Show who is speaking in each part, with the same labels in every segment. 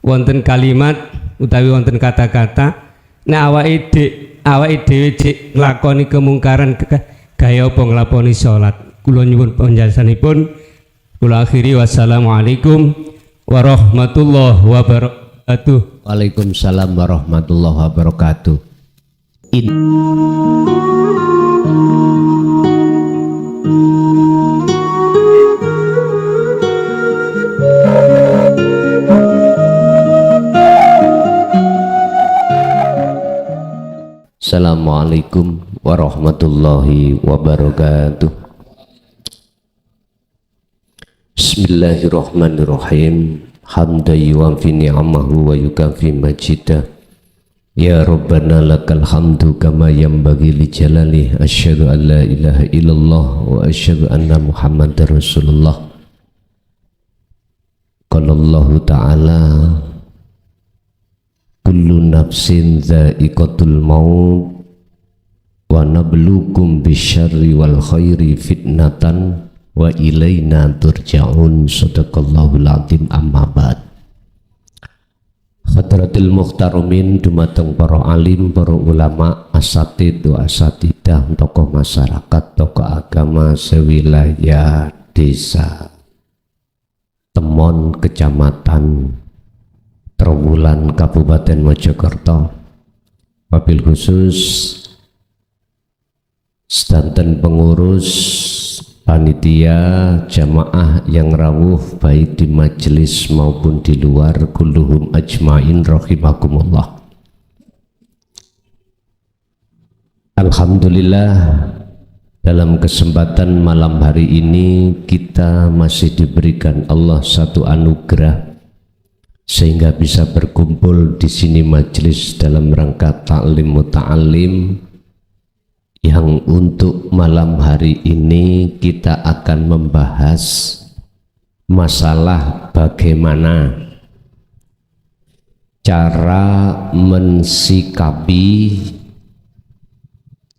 Speaker 1: wonten kalimat utawi wonten kata-kata nek awake dhewe nglakoni kemungkaran gaya apa nglakoni salat. Kula nyuwun panjelasanipun. Kula akhiri wassalamualaikum warahmatullahi wabarakatuh.
Speaker 2: Waalaikumsalam warahmatullahi wabarakatuh. Assalamualaikum warahmatullahi wabarakatuh. Bismillahirrahmanirrahim. Hamdan yuwafi ni'amahu wa yukafi majidah. Ya Rabbana lakal hamdu kama yanbaghi li jalali. Asyhadu an la ilaha illallah wa asyhadu anna Muhammadar Rasulullah. Qala Allah Ta'ala kullu nafsin dha'iqatul maut wa nabluukum bisyarri wal khairi fitnatan wa ilaina turja'un. Sadaqallahul azim. Amma ba'd. Hadratil muhtaromin, dumateng para alim, para ulama, asatid wa asatidah, tokoh masyarakat, tokoh agama sewilayah desa Temon, Kecamatan Trowulan, Kabupaten Mojokerto, wabil khusus sedanten pengurus panitia jamaah yang rawuh baik di majelis maupun di luar, kulluhum ajmain rahimakumullah. Alhamdulillah, dalam kesempatan malam hari ini kita masih diberikan Allah satu anugerah sehingga bisa berkumpul di sini majelis dalam rangka ta'lim muta'alim, yang untuk malam hari ini kita akan membahas masalah bagaimana cara mensikapi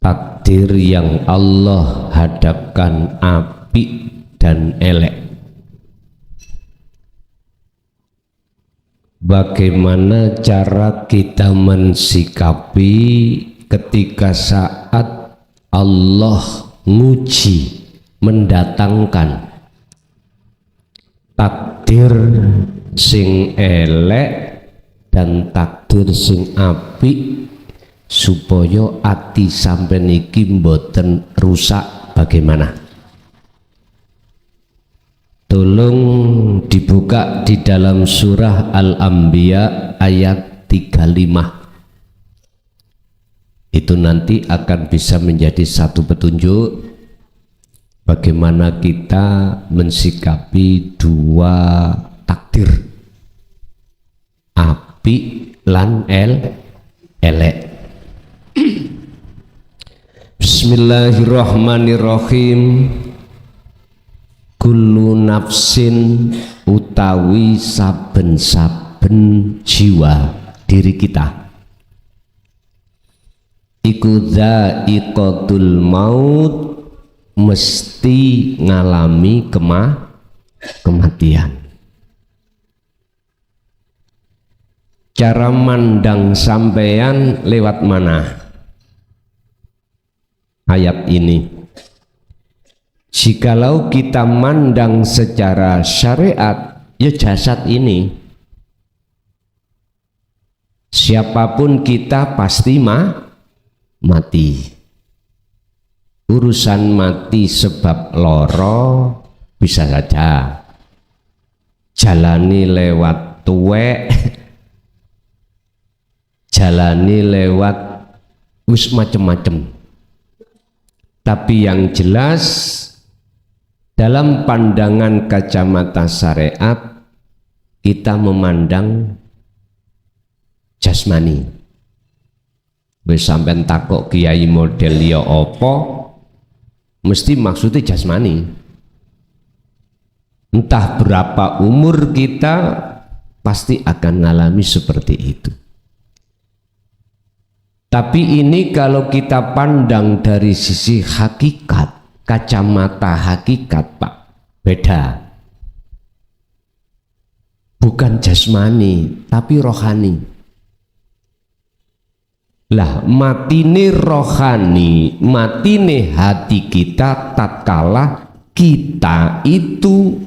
Speaker 2: takdir yang Allah hadapkan apik dan elek. Bagaimana cara kita mensikapi ketika saat Allah nguji, mendatangkan takdir sing elek dan takdir sing apik supaya ati sampeyan iki mboten rusak. Bagaimana? Tolong dibuka di dalam surah Al-Anbiya ayat 35. Itu nanti akan bisa menjadi satu petunjuk bagaimana kita mensikapi dua takdir, apik lan elek. Bismillahirrahmanirrahim. Kullu nafsin utawi saben-saben jiwa diri kita iku dha'iqatul maut, mesti ngalami kematian. Cara mandang sampeyan lewat mana ayat ini? Jikalau kita mandang secara syariat, ya jasad ini siapapun kita pasti mati. Urusan mati sebab loro bisa saja, jalani lewat tuwek, jalani lewat wis macem-macem. Tapi yang jelas dalam pandangan kacamata syariat kita memandang jasmani. Wis sampean takok kiai model ya apa, mesti maksudnya jasmani. Entah berapa umur kita pasti akan mengalami seperti itu. Tapi ini kalau kita pandang dari sisi hakikat, kacamata hakikat Pak, beda. bukan jasmani tapi rohani. Lah matine rohani, matine hati kita tatkala kita itu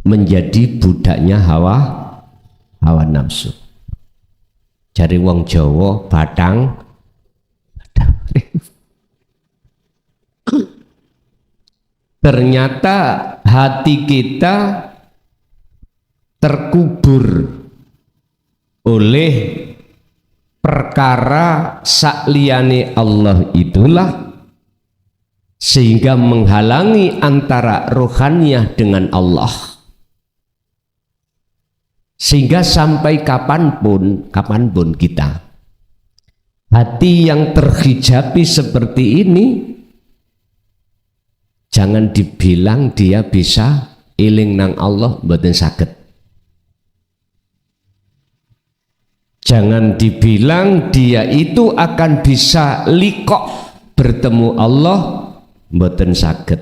Speaker 2: menjadi budaknya hawa nafsu. Jari wong Jawa batang ternyata hati kita terkubur oleh perkara sakliyane Allah itulah, sehingga menghalangi antara rohaniyah dengan Allah, sehingga sampai kapanpun kita hati yang terhijabi seperti ini, jangan dibilang dia bisa eling nang Allah, mboten saged. Jangan dibilang dia itu akan bisa liqo bertemu Allah, mboten saged.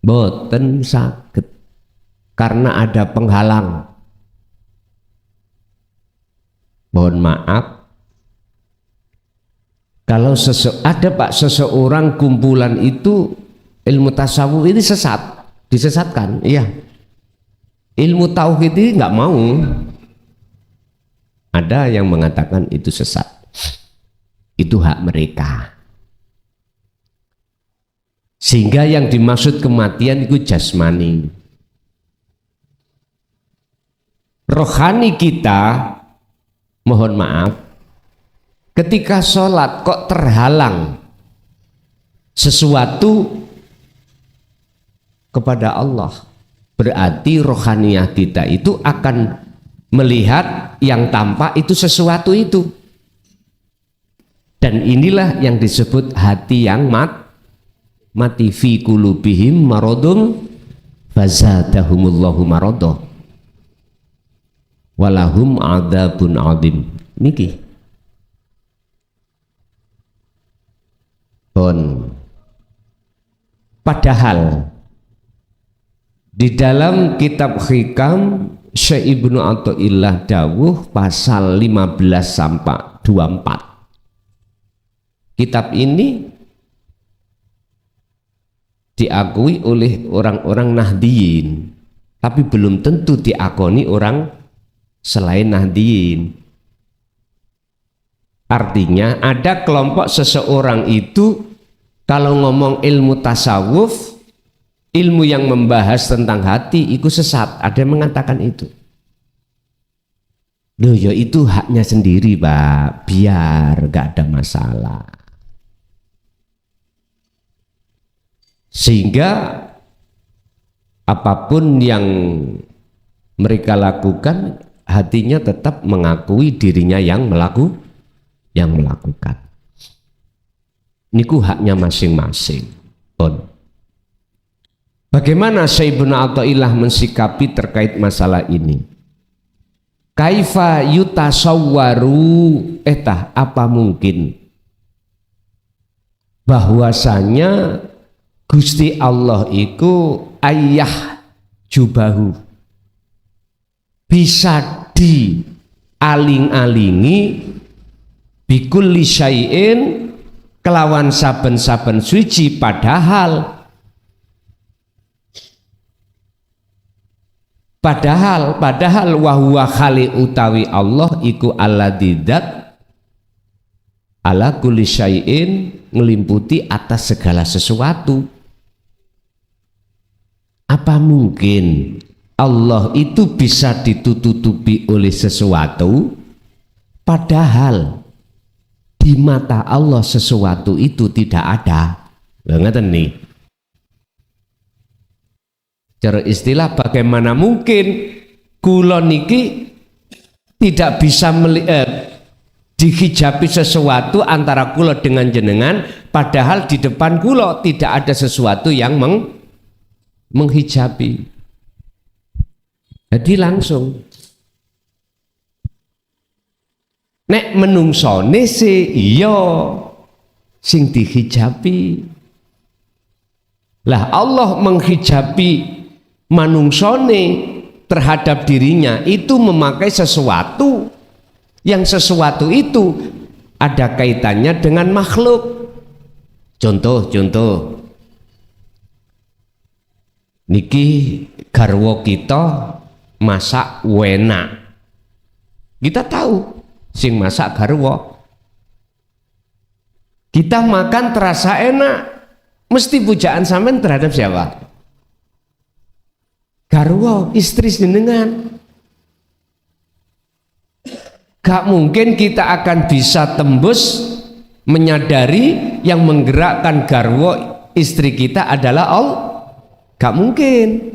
Speaker 2: Mboten saged. Karena ada penghalang. Mohon maaf, kalau ada Pak seseorang kumpulan itu ilmu tasawuf ini disesatkan, iya. Ilmu tauhid ini nggak mau. Ada yang mengatakan itu sesat, itu hak mereka. Sehingga yang dimaksud kematian itu jasmani. Rohani kita, mohon maaf, ketika sholat kok terhalang sesuatu kepada Allah, berarti rohaniyah kita itu akan melihat yang tampak itu sesuatu itu, dan inilah yang disebut hati yang mati. Fi qulubihim maradun fazadahumullahu maradah walahum adzabun adzim. Niki padahal di dalam kitab Hikam Syekh Ibnu Athaillah dawuh pasal 15 sampai 24. Kitab ini diakui oleh orang-orang Nahdiyin, tapi belum tentu diakoni orang selain Nahdiyin. Artinya ada kelompok seseorang itu kalau ngomong ilmu tasawuf, ilmu yang membahas tentang hati itu sesat. Ada yang mengatakan itu. Loh ya itu haknya sendiri Pak, biar gak ada masalah. Sehingga apapun yang mereka lakukan, hatinya tetap mengakui dirinya yang melakukan. Niku haknya masing-masing. Bagaimana Syekh Ibnu Athaillah mensikapi terkait masalah ini? Kaifa yutasawwaru, apa mungkin bahwasanya Gusti Allah iku ayah jubahu, bisa dialing-alingi bikulli syai'in kelawan saben-saben suci, padahal wahwa khali utawi Allah iku alladzat ala kulli syai'in, ngelimputi atas segala sesuatu. Apa mungkin Allah itu bisa ditutupi oleh sesuatu, padahal di mata Allah sesuatu itu tidak ada? Ngeten nih. Cara istilah, bagaimana mungkin kula niki tidak bisa dihijabi sesuatu antara kula dengan jenengan, padahal di depan kula tidak ada sesuatu yang menghijabi. Jadi langsung nek menungsone se iya sing dihijabi. Lah Allah menghijabi manungsone terhadap dirinya itu memakai sesuatu, yang sesuatu itu ada kaitannya dengan makhluk. Contoh niki garwa kita masak enak, kita tahu sing masak garwa, kita makan terasa enak, mesti pujaan sampean terhadap siapa? Garwa, istri jenengan. Gak mungkin kita akan bisa tembus menyadari yang menggerakkan garwa istri kita adalah Allah. Gak mungkin.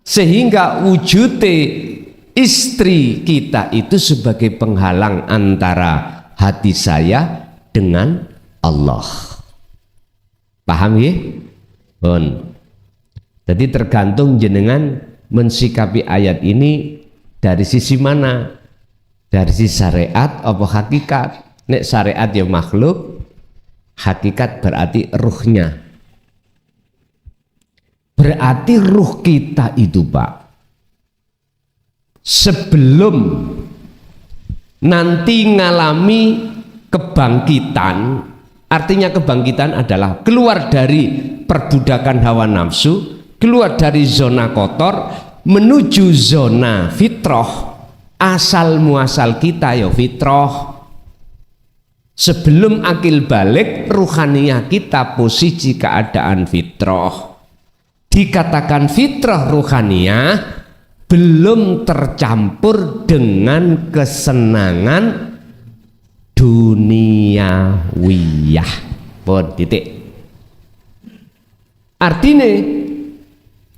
Speaker 2: Sehingga wujudnya istri kita itu sebagai penghalang antara hati saya dengan Allah. Paham ya? Bon. Jadi tergantung jenengan mensikapi ayat ini dari sisi mana? Dari sisi syariat apa hakikat? Nek syariat ya makhluk, hakikat berarti ruhnya. Berarti ruh kita itu Pak, sebelum nanti ngalami kebangkitan, artinya kebangkitan adalah keluar dari perbudakan hawa nafsu, keluar dari zona kotor menuju zona fitrah. Asal muasal kita ya fitrah. Sebelum akil balik, ruhaniyah kita posisi keadaan fitrah. Dikatakan fitrah ruhaniyah belum tercampur dengan kesenangan duniawiyah. Pun titik. Artinya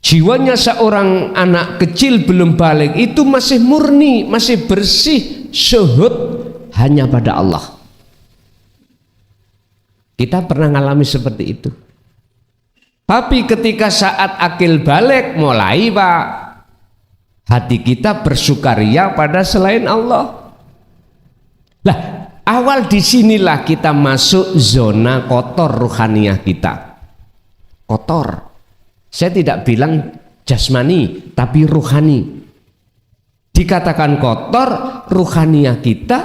Speaker 2: jiwanya seorang anak kecil belum balik itu masih murni, masih bersih, syuhud hanya pada Allah. Kita pernah mengalami seperti itu. Tapi ketika saat akil balik mulai Pak, hati kita bersukaria pada selain Allah. Lah, awal disinilah kita masuk zona kotor ruhaniyah kita. Kotor. Saya tidak bilang jasmani, tapi ruhani. Dikatakan kotor, ruhaniyah kita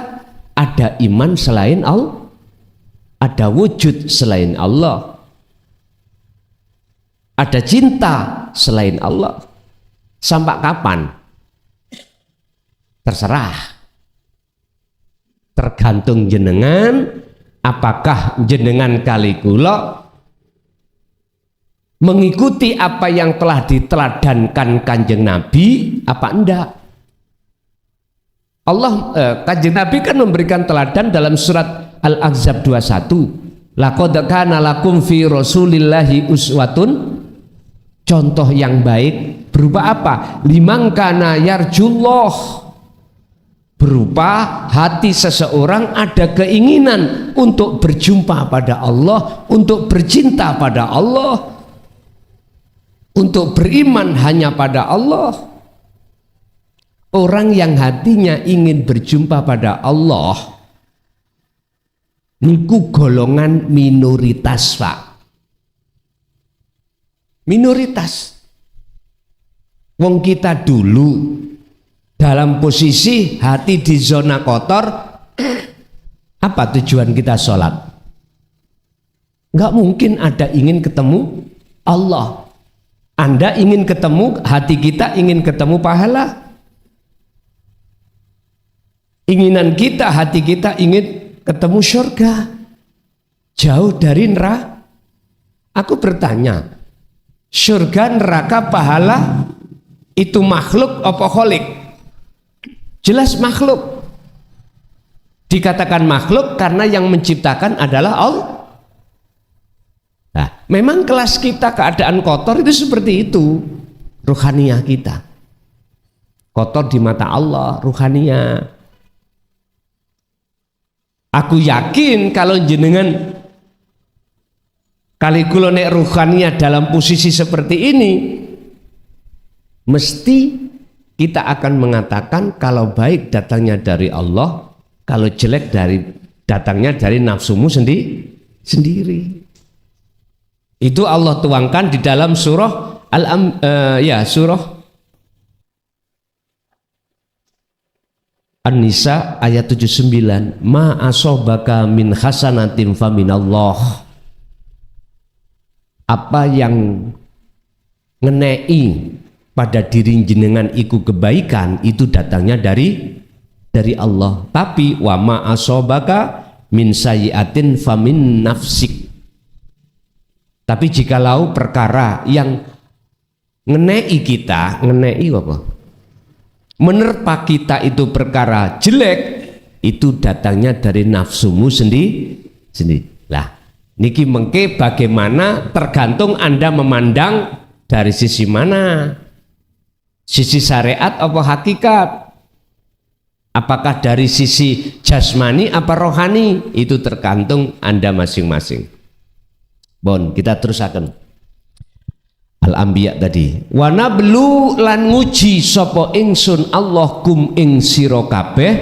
Speaker 2: ada iman selain Allah, ada wujud selain Allah, ada cinta selain Allah. Sampai kapan? Terserah. Tergantung jenengan, apakah jenengan kali kula mengikuti apa yang telah diteladankan Kanjeng Nabi apa enggak. Kanjeng Nabi kan memberikan teladan dalam surat Al-Ahzab 21. Laqad kana lakum fi Rasulillahi uswatun. Contoh yang baik berupa apa? Liman kana yarjullah. Berupa hati seseorang ada keinginan untuk berjumpa pada Allah, untuk bercinta pada Allah, untuk beriman hanya pada Allah. Orang yang hatinya ingin berjumpa pada Allah niku golongan minoritas Pak. Minoritas. Wong kita dulu dalam posisi hati di zona kotor. Apa tujuan kita sholat? Nggak mungkin ada ingin ketemu Allah. Anda ingin ketemu, hati kita ingin ketemu pahala. Inginan kita, hati kita ingin ketemu surga. Jauh dari neraka. Aku bertanya, surga, neraka, pahala itu makhluk apa kholik? Jelas makhluk. Dikatakan makhluk karena yang menciptakan adalah Allah. Nah, memang kelas kita keadaan kotor itu seperti itu. Ruhaniyah kita kotor di mata Allah, ruhaniyah. Aku yakin kalau jenengan kali kula nek ruhaniyah dalam posisi seperti ini, mesti kita akan mengatakan kalau baik datangnya dari Allah, kalau jelek datangnya dari nafsumu sendiri. Itu Allah tuangkan di dalam surah surah An-Nisa ayat 79, ma asobaka min hasanatin faminallah. Apa yang ngenei pada diri jenengan iku kebaikan, itu datangnya dari Allah. Tapi wa ma asobaka min sayyiatin famin nafsik. Tapi jikalau perkara yang ngenei kita, ngenei apa? Menerpa kita itu perkara jelek, itu datangnya dari nafsumu sendiri. Lah, niki mengke bagaimana tergantung Anda memandang dari sisi mana? Sisi syariat apa hakikat? Apakah dari sisi jasmani apa rohani? Itu tergantung Anda masing-masing. Bon, kita terusaken. Al-Anbiya tadi, wa nablu lan nguji sapa ingsun Allah kum ing sira kabeh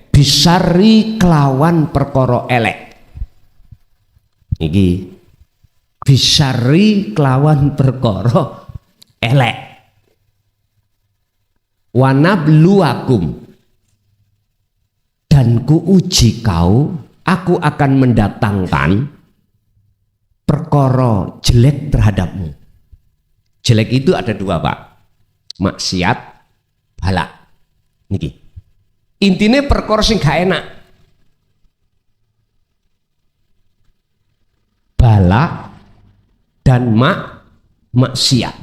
Speaker 2: bisari kelawan perkara elek. Iki bisari kelawan perkara elek. Wa nabluwakum, dan ku uji kau, aku akan mendatangkan perkara jelek terhadapmu. Jelek itu ada dua, Pak. Maksiat, bala. Niki. Intinya perkara sing gak enak. Bala dan maksiat.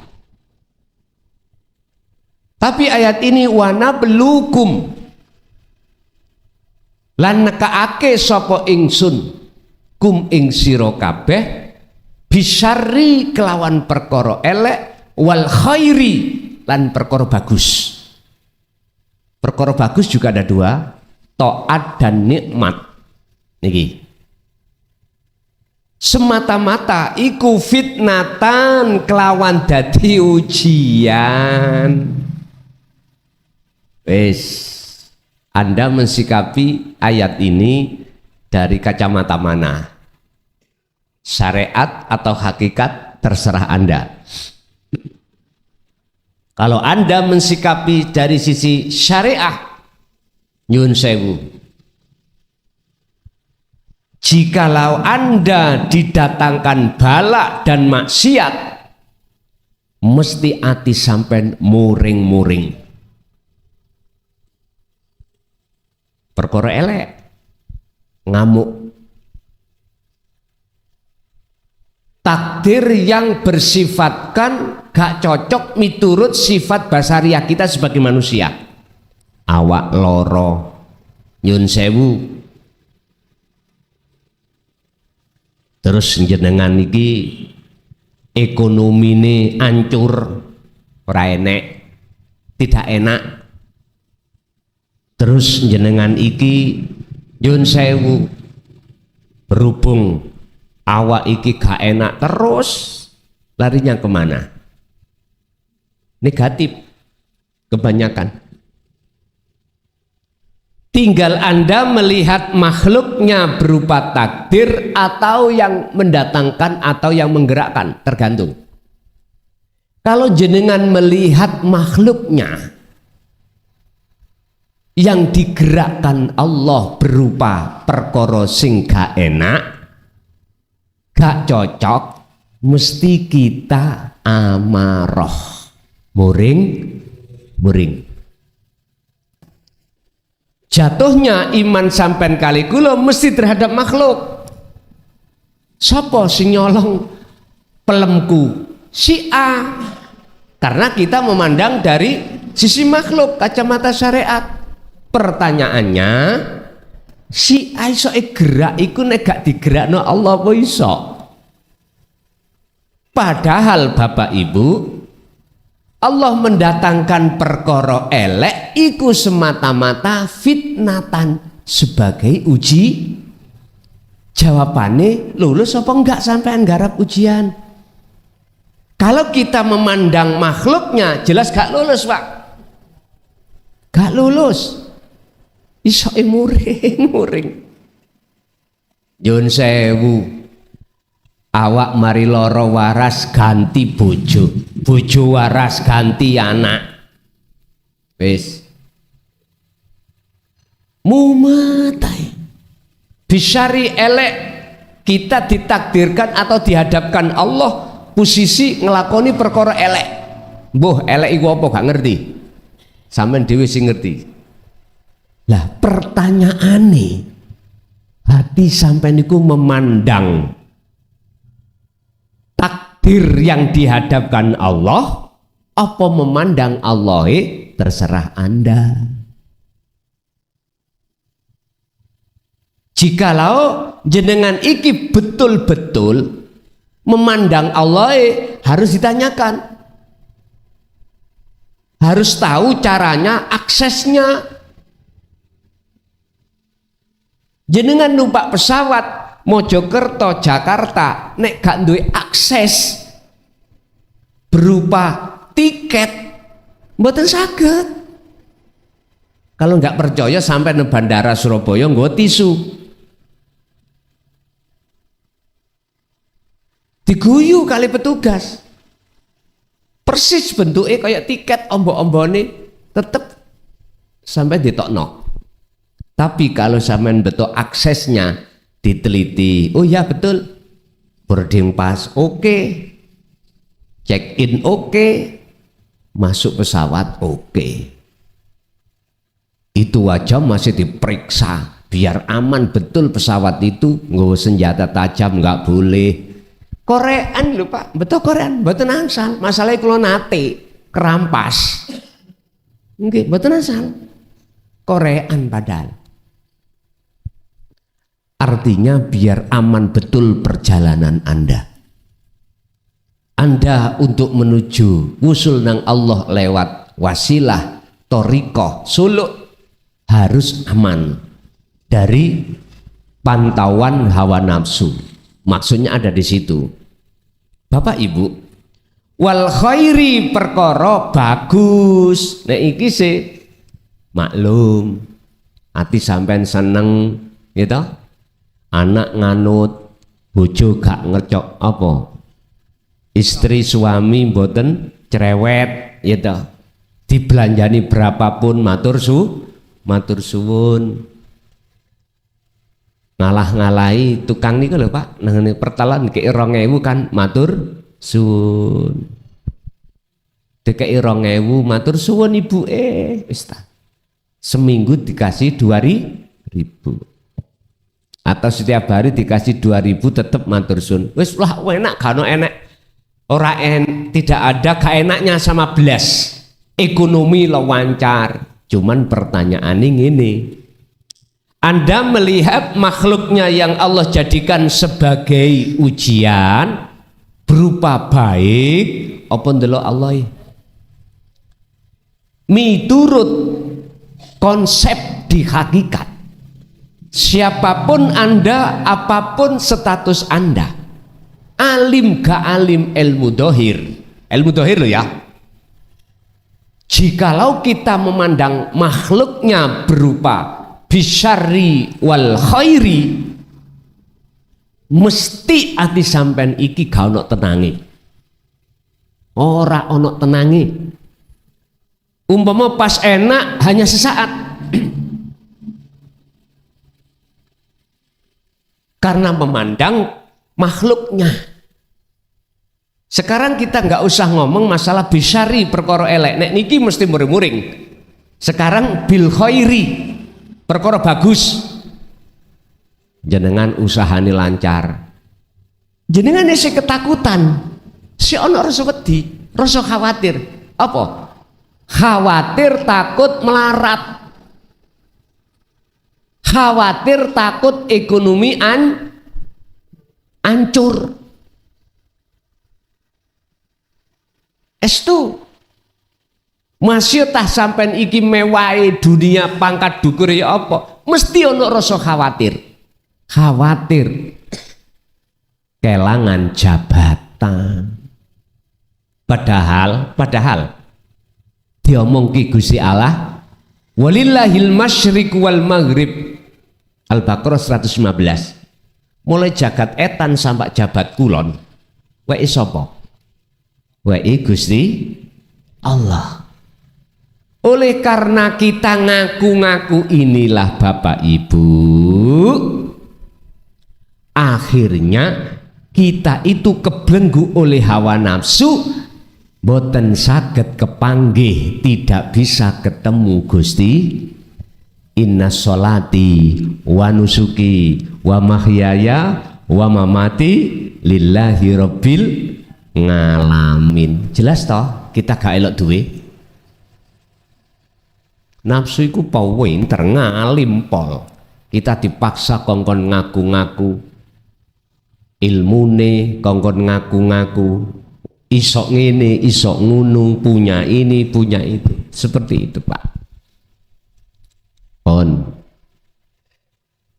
Speaker 2: Tapi ayat ini wana belukum lan nekaake sapa ingsun kum ing sira kabeh bisari kelawan perkara elek wal khairi lan perkara bagus. Perkara bagus juga ada dua, taat dan nikmat. Niki. Semata-mata iku fitnatan kelawan dadi ujian. Wes, Anda mensikapi ayat ini dari kacamata mana? Syariat atau hakikat, terserah Anda. Kalau Anda mensikapi dari sisi syariah, nyun sewu. Jikalau Anda didatangkan bala dan maksiat, mesti ati sampai muring-muring. Perkara elek, ngamuk. Takdir yang bersifatkan gak cocok miturut sifat basariah kita sebagai manusia. Awak loro, nyun sewu. Terus jenengan iki ekonomine ancur, ora enek, tidak enak. Terus jenengan iki nyun sewu, berhubung awak iki gak enak, terus larinya kemana? Negatif kebanyakan. Tinggal Anda melihat makhluknya berupa takdir atau yang mendatangkan atau yang menggerakkan, tergantung. Kalau jenengan melihat makhluknya yang digerakkan Allah berupa perkara sing gak enak, gak cocok, mesti kita amarah, muring. Jatuhnya iman sampean kali kula mesti terhadap makhluk. Sopo sing nyolong pelemku? Si A. Karena kita memandang dari sisi makhluk, kacamata syariat. Pertanyaannya, si A iso gerak iku nek gak digerakno Allah apa iso? Padahal Bapak Ibu, Allah mendatangkan perkara elek iku semata-mata fitnatan sebagai uji. Jawabane lulus apa enggak sampean garap ujian? Kalau kita memandang makhluknya jelas gak lulus, Pak. Gak lulus. Iso muring. Nyun sewu. Awak mari loro waras ganti bojo, bojo waras ganti anak. Wis. mumatai bisyari elek, kita ditakdirkan atau dihadapkan Allah posisi ngelakoni perkara elek. Mbuh elek iku apa gak ngerti, sampean dhewe sing ngerti. Lah pertanyaane, hati sampean niku memandang takdir yang dihadapkan Allah apa memandang Allah? Terserah Anda. Jikalau jenengan iki betul-betul memandang Allah, harus ditanyakan, harus tahu caranya, aksesnya. Jenengan numpak pesawat Mojokerto Jakarta nek gak duwe akses berupa tiket, mboten saged. Kalau nggak percaya sampai ke bandara Surabaya nggo tisu, diguyu kali petugas, persis bentuknya kayak tiket, ombok-ombone tetep sampai ditokno. Tapi kalau sampean betul aksesnya diteliti, oh ya betul, boarding pass oke, check in oke, masuk pesawat oke, itu aja masih diperiksa biar aman betul pesawat itu, nggak senjata tajam nggak boleh. Korean lho Pak, betul Korean, betul asal. Masalahnya kalau nate kerampas, nggih betul asal. Korean padahal. Artinya biar aman betul perjalanan Anda. Anda untuk menuju wusul nang Allah lewat wasilah thoriqah suluk harus aman dari pantauan hawa nafsu. Maksudnya ada di situ. Bapak Ibu, wal khairi perkara bagus. Nek iki sih maklum, ati sampean seneng gitu. Anak nganut, bojo gak ngecok apa? Istri suami mboten cerewet gitu. Dibelanjani berapapun matur suwun. Ngalah-ngalahi tukang niku lho Pak, nang pertalan dikei 2000 kan matur suwun. Dikei 2000 matur suwun Ibu wis ta. Seminggu dikasih 2000. Atau setiap hari dikasih 2000 tetap matur suwun. Wis lah enak gak enak. Ora tidak ada keenaknya sama belas. Ekonomi lancar. Cuman pertanyaan ini, Anda melihat makhluknya yang Allah jadikan sebagai ujian berupa baik apa ndelok Allah? Miturut konsep di hakikat. Siapapun Anda, apapun status Anda, alim gak alim, ilmu dohir loh ya. Jikalau kita memandang makhluknya berupa bisyari wal khairi, mesti ati sampean iki gak ono tenangi. Ora ono tenangi. Umpama pas enak hanya sesaat. Karena memandang makhluknya. Sekarang kita nggak usah ngomong masalah bisyari perkara elek, nek niki mesti muring-muring. Sekarang bil khairi perkara bagus, jenengan usahane lancar, jenengan isi ketakutan, si ono rasa wedi, rasa khawatir, apa? Khawatir takut melarat, khawatir takut ekonomi ancur. Estu masih tah sampean iki mewahi dunia pangkat dukur ya apa? Mesti ono rasa khawatir. Khawatir kelangan jabatan. Padahal diomong ki Gusti Allah, walillahil masyriq wal maghrib. Al-Baqarah 115. Mulai jagat etan sampai jabat kulon. Wae sapa? Wae Gusti Allah. Oleh karena kita ngaku-ngaku inilah Bapak Ibu, akhirnya kita itu kebelenggu oleh hawa nafsu, boten saged kepanggih, tidak bisa ketemu Gusti. Inna sholati wa nusuki wa mahyaya wa mamati lillahi rabbil ngalamin. Jelas toh, kita gak elok duwe. Nafsu iku pinter ngalim pol. Kita dipaksa kongkon ngaku-ngaku ilmune, kongkon ngaku-ngaku isok ngene, isok ngunung, punya ini, punya itu. Seperti itu, Pak.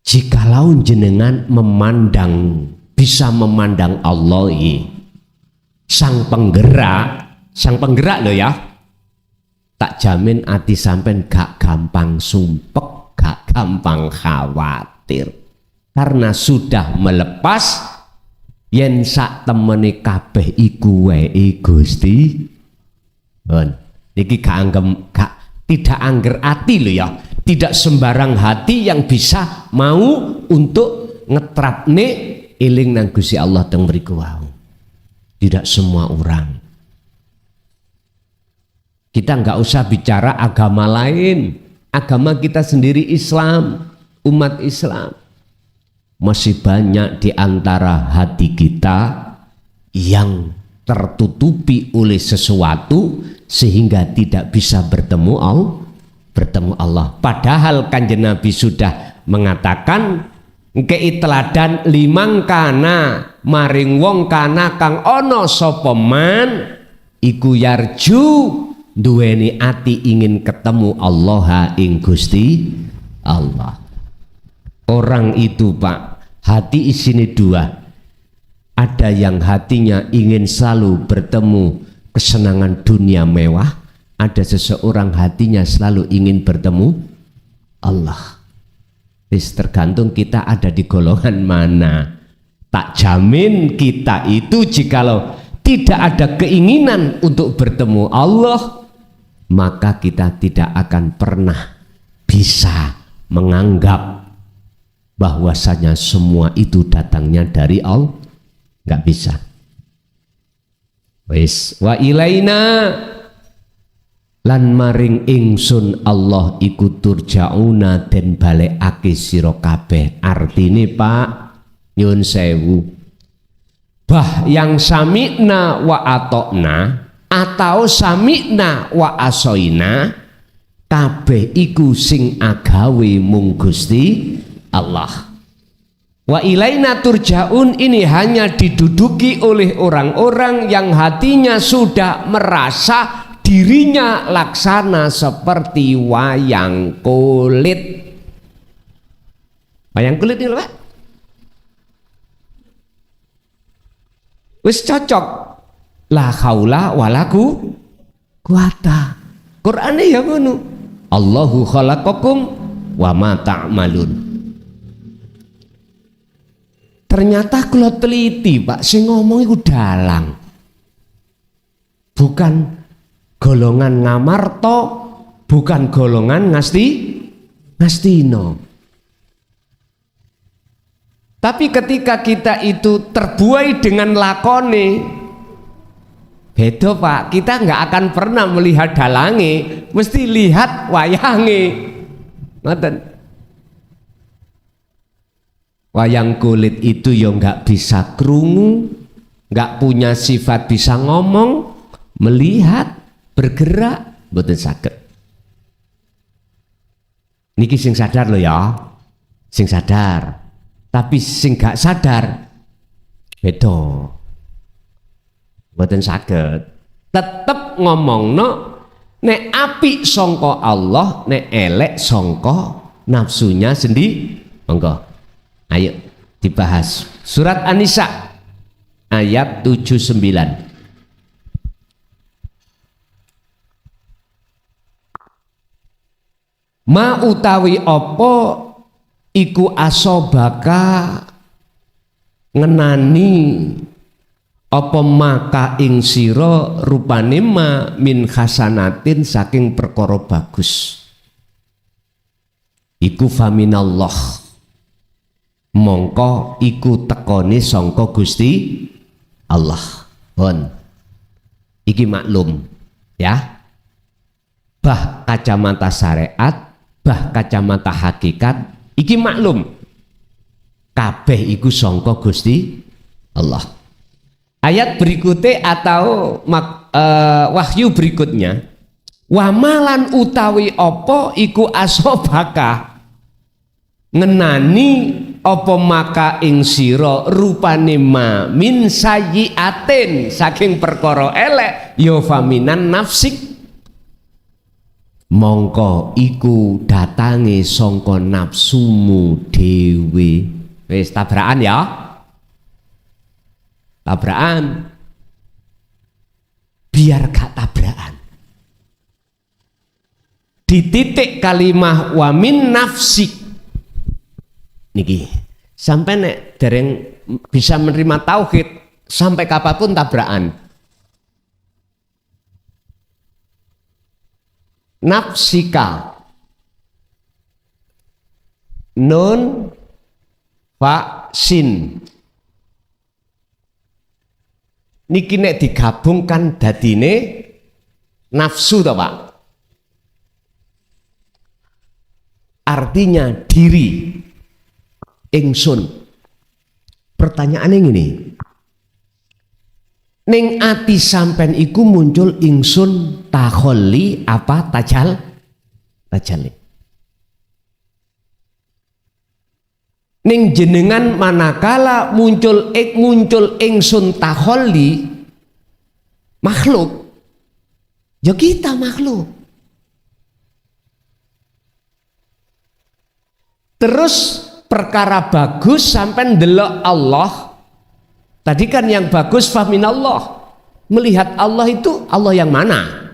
Speaker 2: Jikalau jenengan memandang, bisa memandang Allah sang penggerak loh ya, tak jamin hati sampean gak gampang sumpek, gak gampang khawatir, karena sudah melepas yen sak temene kabeh iku wae Gusti. Niki tidak angger hati loh ya, tidak sembarang hati yang bisa mau untuk ngetrapne eling nang Gusti Allah teng mriku wau. Tidak semua orang. Kita nggak usah bicara agama lain, agama kita sendiri Islam, umat Islam. Masih banyak di antara hati kita yang tertutupi oleh sesuatu sehingga tidak bisa bertemu Allah. Padahal Kanjeng Nabi sudah mengatakan keiteladan limang kana maring wong kana kang ana sapa man iku yarju duweni ati ingin ketemu Allah ing Gusti Allah. Orang itu Pak, hati isine dua. Ada yang hatinya ingin selalu bertemu kesenangan dunia mewah, ada seseorang hatinya selalu ingin bertemu Allah. Tergantung kita ada di golongan mana. Tak jamin kita itu jikalau tidak ada keinginan untuk bertemu Allah, maka kita tidak akan pernah bisa menganggap bahwasanya semua itu datangnya dari Allah. Nggak bisa. Wis wa ilaina lan maring ingsun Allah iku turjauna den balekake sira kabeh. Artine Pak, nyun sewu, bah yang sami'na wa atokna atau sami'na wa asoina, kabeh iku sing agawe mung Gusti Allah. Wa ilaina turjaun ini hanya diduduki oleh orang-orang yang hatinya sudah merasa dirinya laksana seperti wayang kulit. Wayang kulit ini Pak, wis cocok, la haula wala quwata. Qur'ane ya ngono. Allahu khalaqakum wa ma ta'malun. Ternyata kalau teliti Pak, sing ngomong itu dalang, bukan golongan ngamarto, bukan golongan ngastino. Tapi ketika kita itu terbuai dengan lakone, beda Pak, kita nggak akan pernah melihat dalange, mesti lihat wayange. Ngoten. Wayang kulit itu ya nggak bisa krungu, nggak punya sifat bisa ngomong, melihat, bergerak, mboten saged. Niki sing sadar lo ya, sing sadar. Tapi sing gak sadar, beda, mboten saged. Tetep ngomongno nek apik sangka Allah, nek elek sangka nafsunya sendiri. Monggo. Ayo dibahas surat An-Nisa ayat 79. Ma utawi apa iku asobaka ngenani apa maka ing sira rupane ma min hasanatin saking perkara bagus iku faminallah mongko iku tekone sangka Gusti Allah. Hon iki maklum ya, bah kacamata syariat, bah kacamata hakikat iki maklum kabeh iku sangka Gusti Allah. Ayat berikutnya atau wahyu berikutnya, wamalan utawi opo iku asobaka ngenani opo maka ing sira rupane ma min sayyiatin saking perkara elek ya faminan nafsik mongko iku datange sangka nafsumu dhewe. Wis tabrakan ya, tabrakan biar gak tabrakan di titik kalimah wamin nafsik niki sampai nek dereng bisa menerima tauhid sampai kapanpun tabrakan. Nafsika nun fa sin niki nek digabungkan dadine nafsu toh Pak, artinya diri ingsun. Pertanyaannya ngene, ning ati sampean iku muncul ingsun takholli apa tajalli ning jenengan manakala muncul ingsun takholli makhluk ya kita makhluk. Terus perkara bagus sampai ndelok Allah. Tadi kan yang bagus fahminallah. Melihat Allah itu Allah yang mana?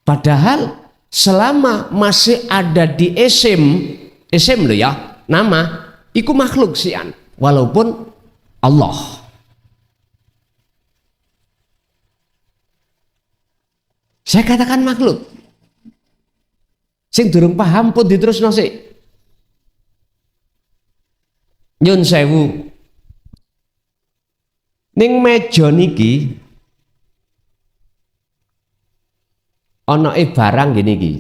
Speaker 2: Padahal selama masih ada di isim loh ya, nama iku makhluk sian walaupun Allah. Saya katakan makhluk. Sing durung paham pun diterusno sik. Nyun sewu. Ning meja niki ana barang gini iki.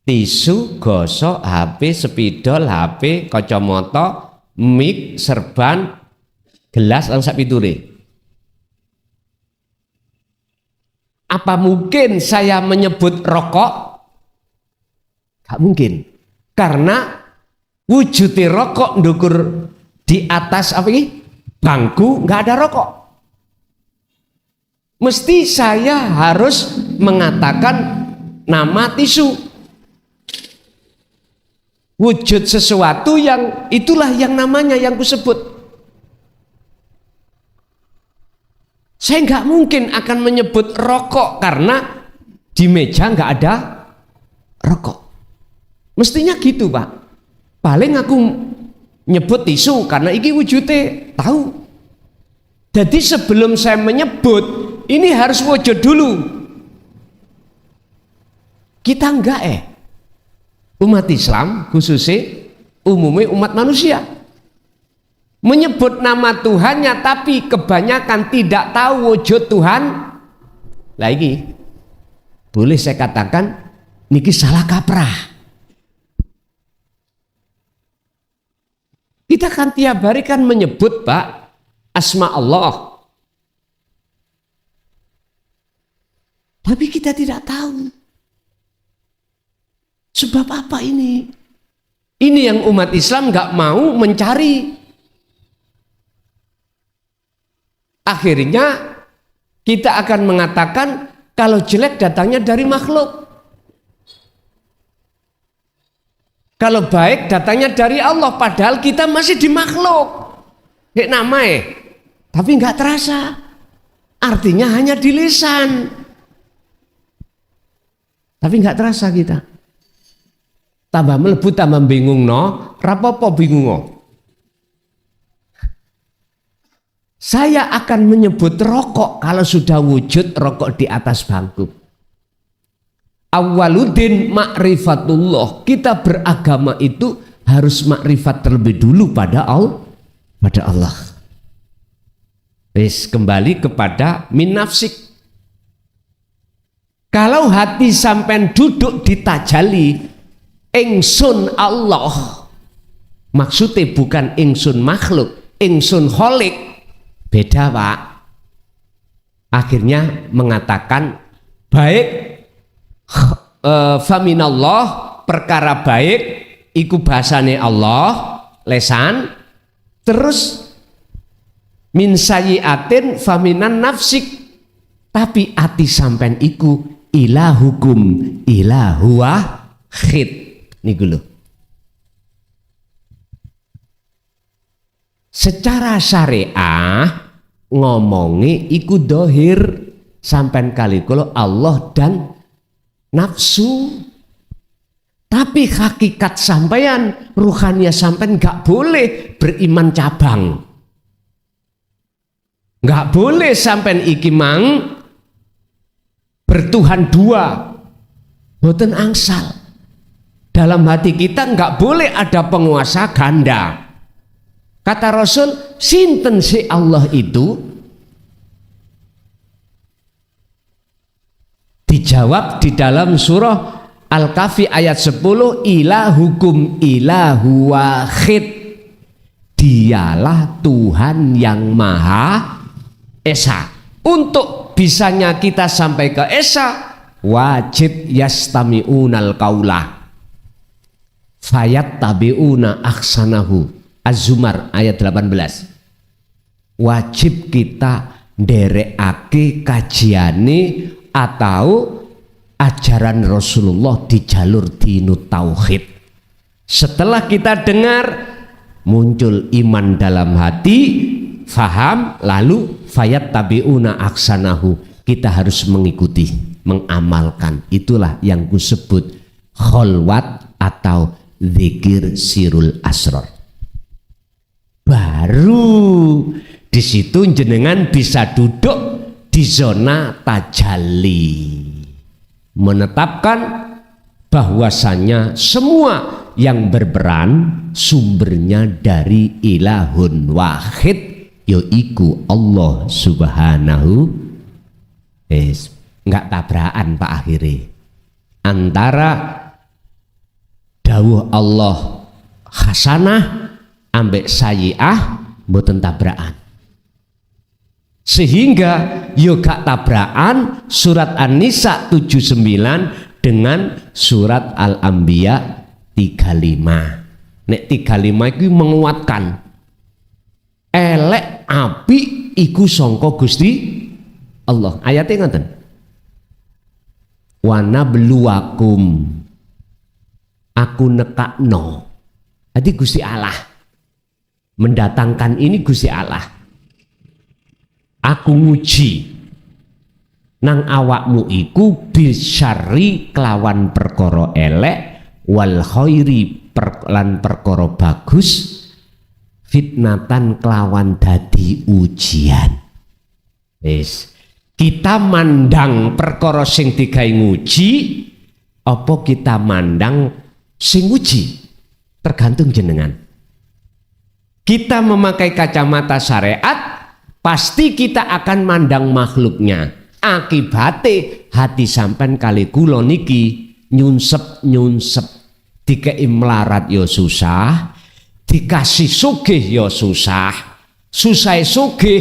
Speaker 2: Tisu, gosok, HP, spidol, HP, kacamata, mic, serban, gelas lan sak piture. Apa mungkin saya menyebut rokok? Gak mungkin, karena wujudnya rokok ndukur di atas apa ini bangku nggak ada rokok. Mesti saya harus mengatakan nama tisu, wujud sesuatu yang itulah yang namanya yang kusebut. Saya nggak mungkin akan menyebut rokok karena di meja nggak ada rokok. Mestinya gitu Pak. Paling aku nyebut tisu karena iki wujudnya tahu. Jadi sebelum saya menyebut ini harus wujud dulu. Kita enggak umat Islam khususnya umumnya umat manusia menyebut nama Tuhannya tapi kebanyakan tidak tahu wujud Tuhan. Lagi boleh saya katakan niki salah kaprah. Kita kan tiap hari kan menyebut Pak asma Allah. Tapi kita tidak tahu. Sebab apa ini? Ini yang umat Islam nggak mau mencari. Akhirnya kita akan mengatakan kalau jelek datangnya dari makhluk. Kalau baik datangnya dari Allah, padahal kita masih di makhluk. Kayak nama tapi nggak terasa. Artinya hanya di lisan. Tapi nggak terasa kita. Tambah melebu, tambah bingung no. Rapopo bingung no. Saya akan menyebut rokok kalau sudah wujud rokok di atas bangku. Awwaluddin ma'rifatullah. Kita beragama itu harus makrifat terlebih dulu pada Allah. Wis kembali kepada min nafsik. Kalau hati sampai duduk di tajalli ingsun Allah, maksudnya bukan ingsun makhluk, ingsun kholik, beda Pak. Akhirnya mengatakan baik faminallah, perkara baik iku bahasane Allah lesan, terus min sayyiatin faminan nafsik, tapi ati sampean iku ilahukum ilahu wahid niku lho. Secara syariah ngomongi iku dohir sampean kali kula Allah dan nafsu, tapi hakikat sampean ruhaniyah sampean gak boleh beriman cabang, gak boleh sampean iki mang bertuhan dua, boten angsal. Dalam hati kita gak boleh ada penguasa ganda. Kata Rasul, sinten si Allah itu? Dijawab di dalam surah Al-Kahfi ayat 10, ilahukum ilahu wahid. Dialah Tuhan yang Maha Esa. Untuk bisanya kita sampai ke Esa, wajib yastami'unal qaulah fayattabi'una ahsanahu. Az-Zumar ayat 18. Wajib kita nderekake kajiane atau ajaran Rasulullah di jalur dinut tauhid. Setelah kita dengar, muncul iman dalam hati, faham, lalu fayat tabiuna aksanahu, kita harus mengikuti, mengamalkan. Itulah yang kusebut kholwat atau zikir sirul asrar. Baru di situ jenengan bisa duduk di zona tajalli, menetapkan bahwasanya semua yang berperan sumbernya dari ilahun wahid, yaiku Allah subhanahu. Nggak tabrakan Pak akhirnya antara dawuh Allah hasanah ambek sayyi'ah, mboten tabrakan. Sehingga yo gak tabrakan surat An-Nisa 79 dengan surat Al-Anbiya 35. Nek 35 itu menguatkan elek api iku sangka Gusti Allah. Ayatnya ngoten. Wa nabluwakum, aku nekakno. Jadi Gusti Allah mendatangkan ini, Gusti Allah. Aku nguji nang awakmu iku bisyari kelawan perkara elek, wal khairi lan perkara bagus, fitnatan kelawan dadi ujian. Wis, kita mandang perkara sing digawe nguji apa kita mandang sing nguji, tergantung jenengan. Kita memakai kacamata syariat, pasti kita akan mandang makhluknya. Akibate hati sampean kali kula niki nyunsep dikei melarat ya susah, dikasih sugih ya susah, susah sugih,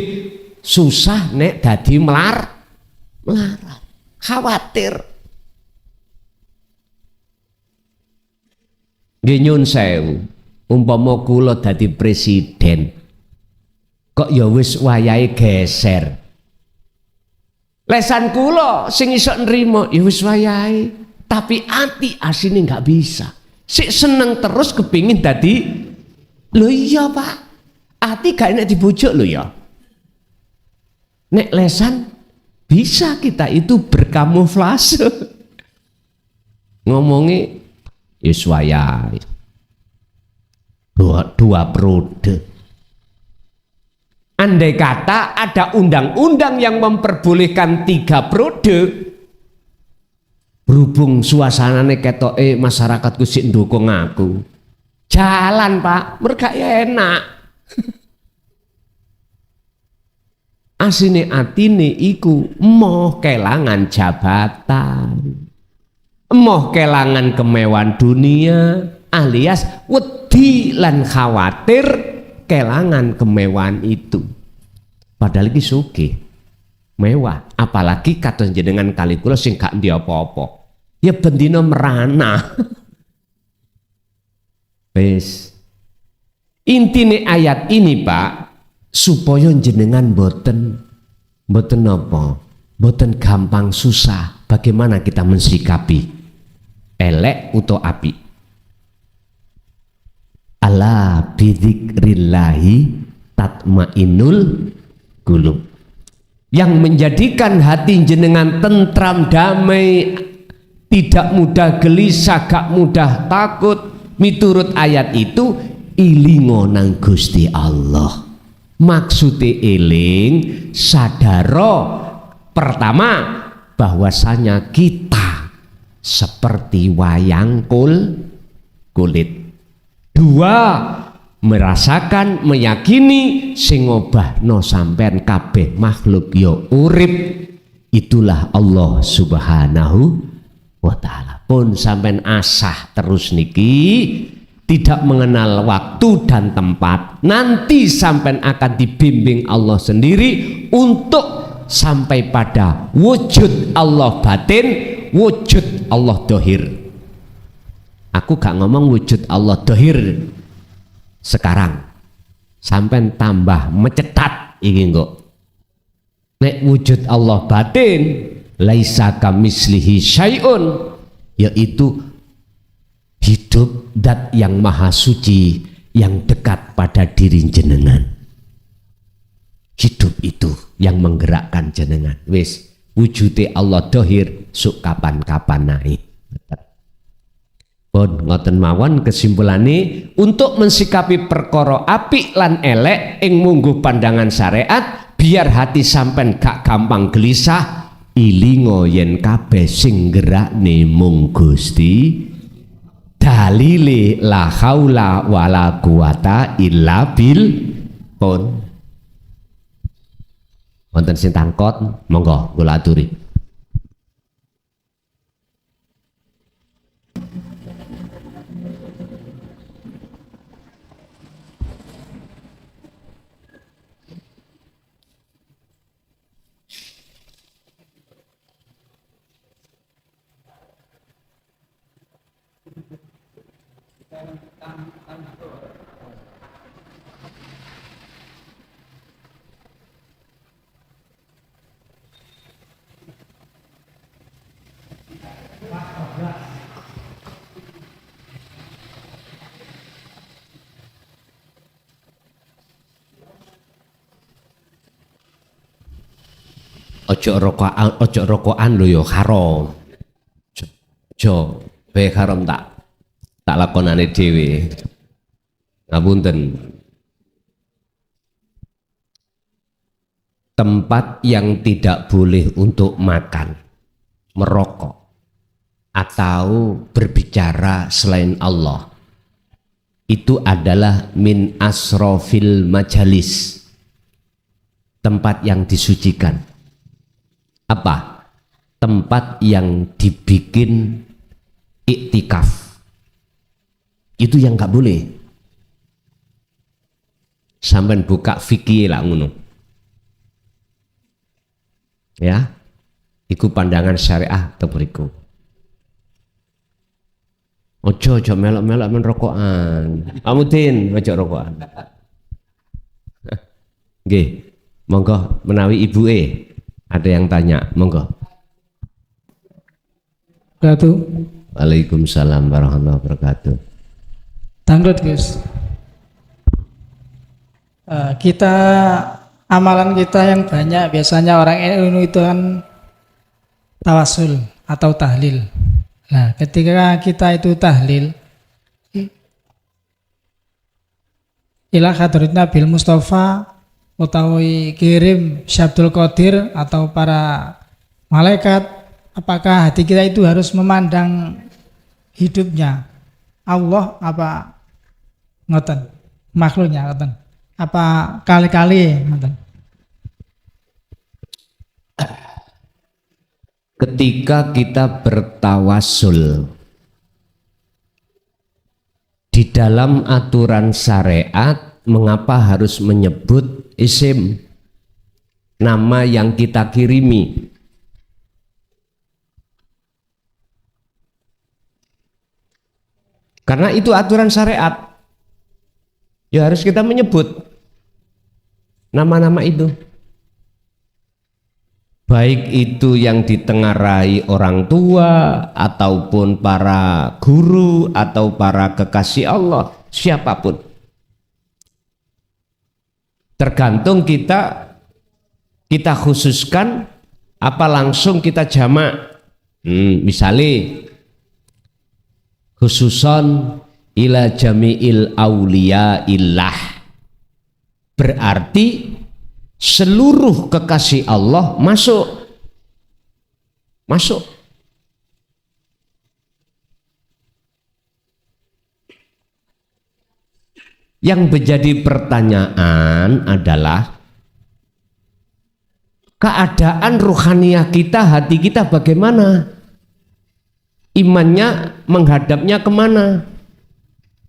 Speaker 2: susah nek dadi melarat, khawatir. Nggih nyun sewu, umpama kula dadi presiden, kok ya wis wayahe geser. Lesan kula sing iso nrimo ya wis wayahe, tapi ati asine nggak bisa. Sik seneng terus kepingin dadi. Lho iya Pak, ati gak enak dibujuk lho ya. Nek lesan bisa kita itu berkamuflase. Ngomongi wis wayahe. Dua periode. Andai kata ada undang-undang yang memperbolehkan 3 periode, berhubung suasanane ketoke masyarakatku sik ndukung aku, jalan Pak, mereka ya enak. Asine atine iku emoh kelangan jabatan, emoh kelangan kemewahan dunia, alias wedi lan khawatir kelangan kemewahan itu. Padahal iki sugih mewah, apalagi kados jenengan kali kula sing gak ndi apa-apa. Ya bendina merana. Wis. Intine ayat ini Pak, supaya jenengan boten apa, boten gampang susah bagaimana kita mensikapi elek atau api. Ala bidzikrillahi tatmainnul qulub. Yang menjadikan hati jenengan tentram, damai, tidak mudah gelisah, gak mudah takut, miturut ayat itu ilingo nang Gusti Allah. Maksudnya eling sadaro, pertama bahwasanya kita seperti wayang kulit. 2, merasakan, meyakini sing ngobahno sampean kabeh makhluk ya urip itulah Allah Subhanahu wa taala. Pun sampean asah terus niki, tidak mengenal waktu dan tempat, nanti sampai akan dibimbing Allah sendiri untuk sampai pada wujud Allah batin, wujud Allah dohir. Aku gak ngomong wujud Allah dohir sekarang, sampai tambah mecetat ini kok. Nek wujud Allah batin, laisa kamislihi syai'un, yaitu hidup dat yang maha suci yang dekat pada diri jenengan. Hidup itu yang menggerakkan jenengan. Wis wujude Allah dohir suk kapan-kapan naik. Pun ngoten mawon kesimpulannya, untuk mensikapi perkara apik lan elek ing mungguh pandangan syariat, biar hati sampean gak gampang gelisah, ilingo yen kabeh sing gerakne mung Gusti. Dalile la haula wala quwata illa bil pun. Wonten sing tangkot, monggo kula aturi. Ojo rokokan lho ya haram. Ojo bae haram tak lakonane dhewe. Ngapunten. Tempat yang tidak boleh untuk makan, merokok, atau berbicara selain Allah, itu adalah min asrofil majalis, tempat yang disucikan. Apa? Tempat yang dibikin iktikaf, itu yang nggak boleh. Sampai buka fikih lah ngono, ya, iku pandangan syariah teburiku. Ojo melok-melok men rokokan. Amudin ojo rokokan. Nggih, monggo menawi ibuke ada yang tanya, monggo. Waalaikumsalam warahmatullahi wabarakatuh.
Speaker 3: Tanglet guys. Kita amalan kita yang banyak biasanya orang NU itu kan tawasul atau tahlil. Nah, ketika kita itu tahlil ila hadrat Nabi Mustafa utawi kirim Syabdul Qadir atau para malaikat, apakah hati kita itu harus memandang hidupnya Allah apa ngoten makhluknya ngoten apa kali-kali ngoten?
Speaker 2: Ketika kita bertawasul di dalam aturan syariat, mengapa harus menyebut isim nama yang kita kirimi? Karena itu aturan syariat, ya harus kita menyebut nama-nama itu. Baik itu yang ditengarai orang tua ataupun para guru atau para kekasih Allah, siapapun. Tergantung kita khususkan apa langsung kita jamak. Misalnya khususon ila jami'il auliya illah, berarti seluruh kekasih Allah masuk. Yang menjadi pertanyaan adalah keadaan ruhaniyah kita, hati kita bagaimana? Imannya menghadapnya kemana?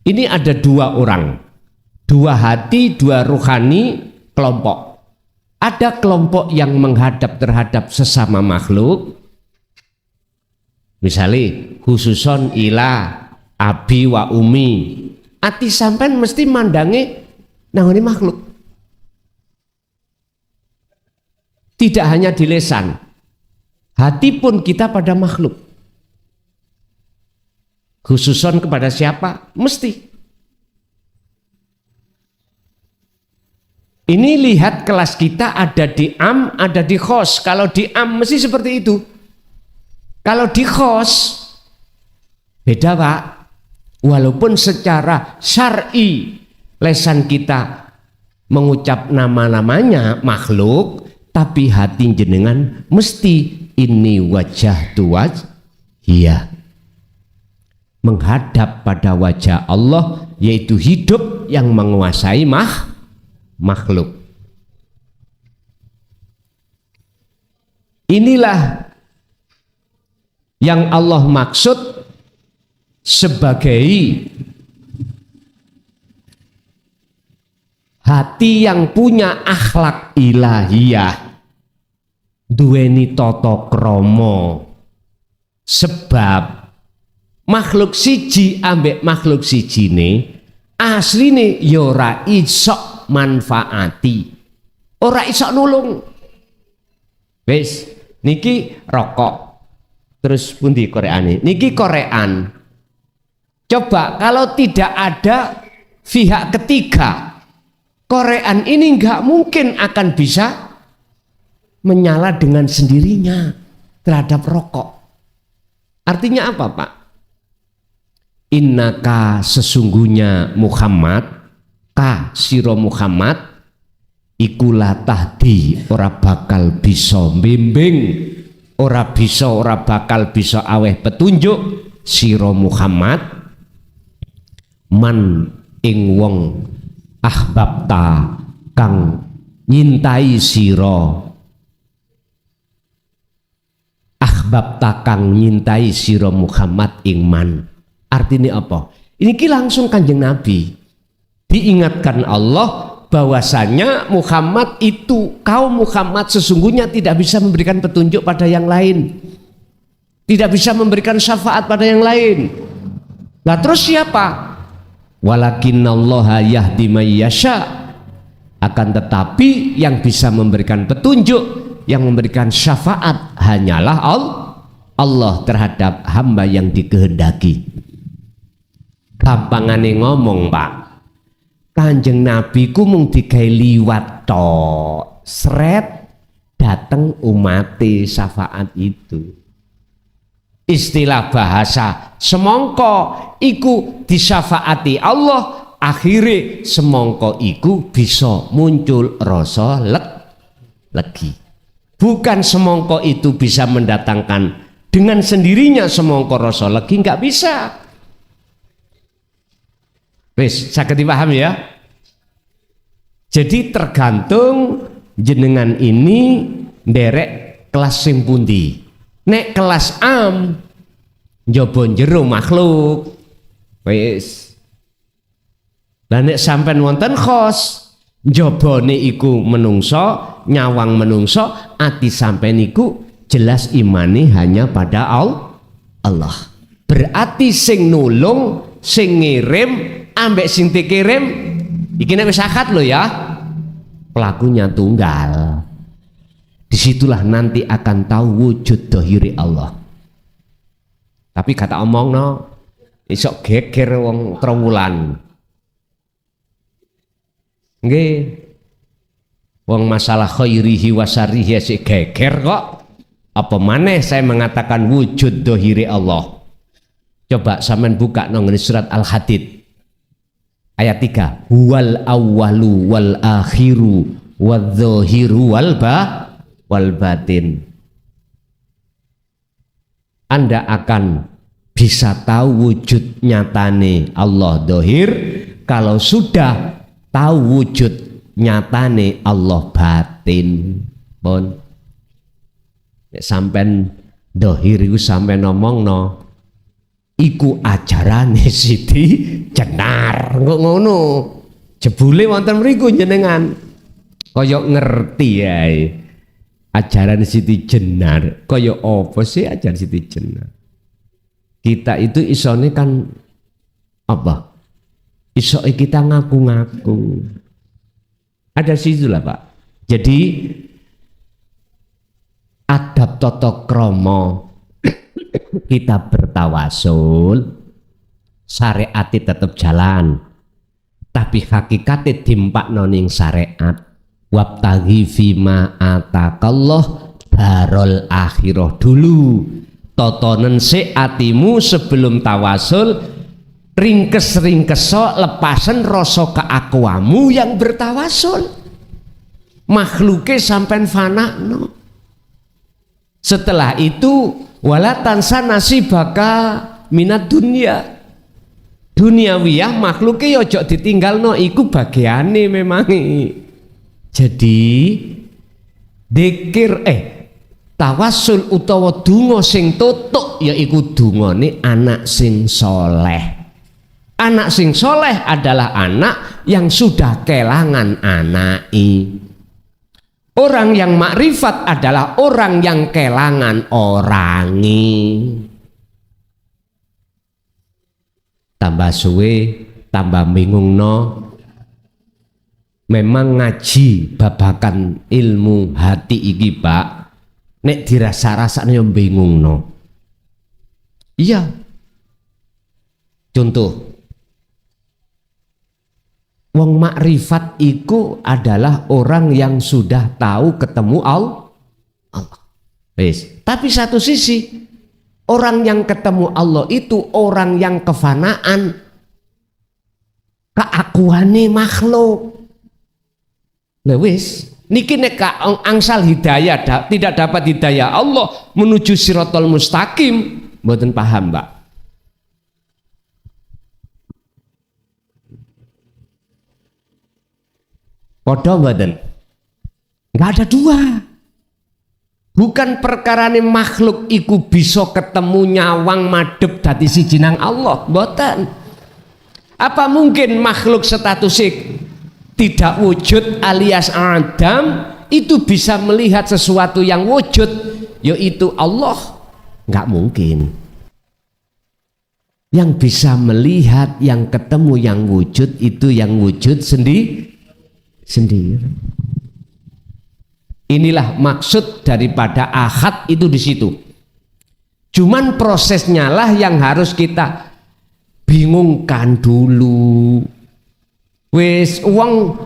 Speaker 2: Ini ada dua orang, dua hati, dua ruhani kelompok. Ada kelompok yang menghadap terhadap sesama makhluk, misalnya khususon ila abi wa umi, ati sampean mesti mandangi nangoni makhluk. Tidak hanya di lesan, hati pun kita pada makhluk. Khususon kepada siapa? Mesti. Ini lihat kelas kita ada di am, ada di khos. Kalau di am mesti seperti itu. Kalau di khos beda Pak. Walaupun secara syar'i lesan kita mengucap nama-namanya makhluk, tapi hati jenengan mesti ini wajah tuwaj, iya, menghadap pada wajah Allah, yaitu hidup yang menguasai makhluk. Inilah yang Allah maksud sebagai hati yang punya akhlak ilahiyah, duweni tata krama. Sebab makhluk siji ambek makhluk sijine asline ya ora iso manfaati, ora iso nulung. Wis niki rokok, terus pundi koreane? Niki korean. Coba kalau tidak ada pihak ketiga, korean ini nggak mungkin akan bisa menyala dengan sendirinya terhadap rokok. Artinya apa Pak? Innaka sesungguhnya Muhammad, ka siro Muhammad, ikulah tahdi ora bakal bisa bimbing, ora bakal bisa aweh petunjuk siro Muhammad man ing wong ahbabta kang nyintai siro, ahbabta kang nyintai siro Muhammad ing man. Artinya apa? Ini langsung Kanjeng Nabi diingatkan Allah bahwasanya Muhammad itu, kaum Muhammad sesungguhnya tidak bisa memberikan petunjuk pada yang lain, tidak bisa memberikan syafaat pada yang lain. Nah terus siapa? Walakinallaha yahdi may yasha. Akan tetapi yang bisa memberikan petunjuk, yang memberikan syafaat hanyalah Allah terhadap hamba yang dikehendaki. Gampangane ngomong Pak, Kanjeng Nabi ku mung digawe liwat tok, sret dateng umate syafaat itu. Istilah bahasa semongko iku disyafaati Allah akhire semongko iku bisa muncul rasa legi. Bukan semongko itu bisa mendatangkan dengan sendirinya semongko rasa legi, nggak bisa. Wis saged dipahami ya. Jadi tergantung jenengan ini nderek kelas sing pundi. Nek kelas am njaba jero makhluk wis. Lah nek sampean wonten khos njabane iku menungso, nyawang menungso, ati sampean iku jelas imani hanya pada Allah. Berarti sing nulung, sing ngirim, ambek sing dikirim iki nek wis akad lho ya, pelakunya tunggal. Disitulah nanti akan tahu wujud dohiri Allah. Tapi kata omong no, isok geger wong trowulan. Nggih, wong masalah khairihi wa syarrihi sik geger kok. Apa maneh saya mengatakan wujud dohiri Allah. Coba sampean buka nang surat Al-Hadid ayat 3. Wal awwalu wal akhiru wadz-dzahiru wal batin. Anda akan bisa tahu wujud nyatane Allah dohir kalau sudah tahu wujud nyatane Allah batin. Pun sampean dohir iku sampean ngomongno iku ajarane Siti Jenar kok ngono. Jebule wonten mriku jenengan kaya ngerti ae. Ajaran Siti Jenar kaya apa sih ajaran Siti Jenar? Kita itu isone kan apa? Isoke kita ngaku-ngaku. Ada situ lah Pak. Jadi adab tata krama kita bertawasul, syariat tetap jalan, tapi hakikatnya dimpakno ning syariat. Wabtaghi fima atakallah darul akhirah dulu. Totonen se atimu sebelum tawasul, ringkes-ringkeso lepasen rasa keakuamu yang bertawasul. Makhluke sampai fana no. Setelah itu wala tansa nasibaka minat dunia. Duniawiyah makhluke yo ojo ditinggalno iku bagiane memangi. Jadi dzikir tawasul utawa donga sing tutuk yaiku dungane anak sing soleh. Anak sing soleh adalah anak yang sudah kelangan anai. Orang yang makrifat adalah orang yang kelangan orangi. Tambah suwe, tambah bingung no. Memang ngaji babakan ilmu hati iki Pak, nek dirasa-rasane yo bingung no. Iya. Contoh, wong makrifat iku adalah orang yang sudah tahu ketemu Allah. Tapi satu sisi orang yang ketemu Allah itu orang yang kefanaan, keakuane makhluk. Lewis niki nek angsal hidayah tidak dapat hidayah Allah menuju siratal mustaqim, mboten paham Mbak. Podo mboten? Enggak ada dua. Bukan perkarane makhluk iku bisa ketemu nyawang madhep dadi siji nang Allah, mboten. Apa mungkin makhluk statusik tidak wujud alias Adam itu bisa melihat sesuatu yang wujud yaitu Allah? Nggak mungkin. Yang bisa melihat, yang ketemu, yang wujud itu yang wujud sendiri. Inilah maksud daripada ahad itu di situ. Cuman prosesnya lah yang harus kita bingungkan dulu. Wes uang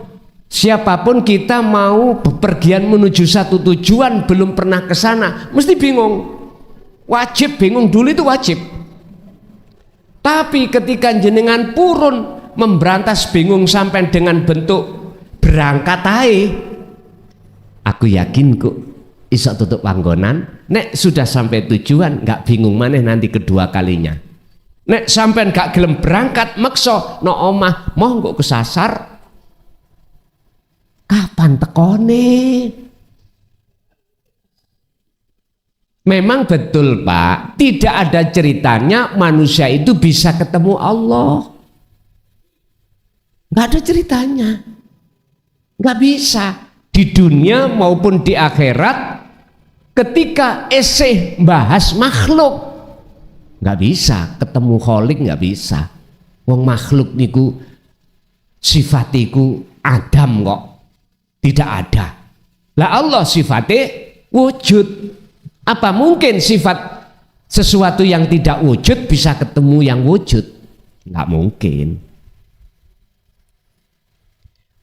Speaker 2: siapapun kita mau bepergian menuju satu tujuan belum pernah ke sana mesti bingung. Wajib bingung dulu, itu wajib. Tapi ketika jenengan purun memberantas bingung sampai dengan bentuk berangkat ae. Aku yakin kok iso tutup panggonan. Nek sudah sampai tujuan nggak bingung maneh nanti kedua kalinya. Nek sampean gak gelem berangkat maksa no omah mau kok kesasar. Kapan tekone? Memang betul Pak, tidak ada ceritanya manusia itu bisa ketemu Allah. Nggak ada ceritanya, nggak bisa di dunia maupun di akhirat. Ketika eseh bahas makhluk, nggak bisa ketemu Kholik, nggak bisa. Wong makhluk niku sifatiku Adam kok tidak ada. Lah Allah sifatnya wujud. Apa mungkin sifat sesuatu yang tidak wujud bisa ketemu yang wujud? Nggak mungkin.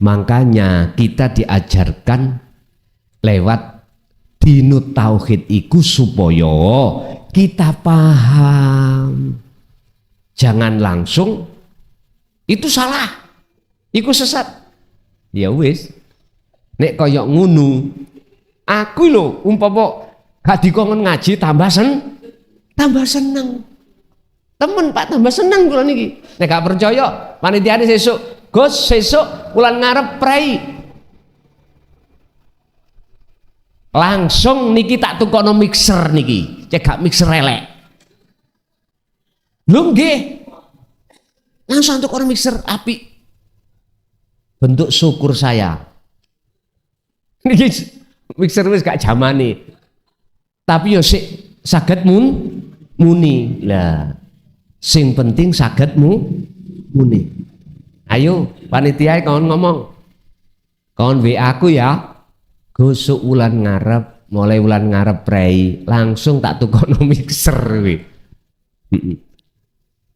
Speaker 2: Makanya kita diajarkan lewat dinut tauhid iku supaya kita paham. Jangan langsung itu salah, iku sesat. Ya wis. Nek koyok ngunu, aku lho umpama gak dikongkon ngaji tambah seneng. Temen Pak tambah seneng kula niki. Nek gak percaya panitiane sesuk, Gus sesuk wulan ngarep prei. Langsung niki tak tukono mixer niki. Cek gak mixer elek. Lho nggih. Langsung tukono mixer apik. Bentuk syukur saya. Niki mixer wis gak jamane. Tapi yo sik saged muni. Lah sing penting saged muni. Ayo panitia kawan ngomong. Kawan WA aku ya. Gosok wulan ngarep, mulai wulan ngarep prei, langsung tak tukono mixer kuwi.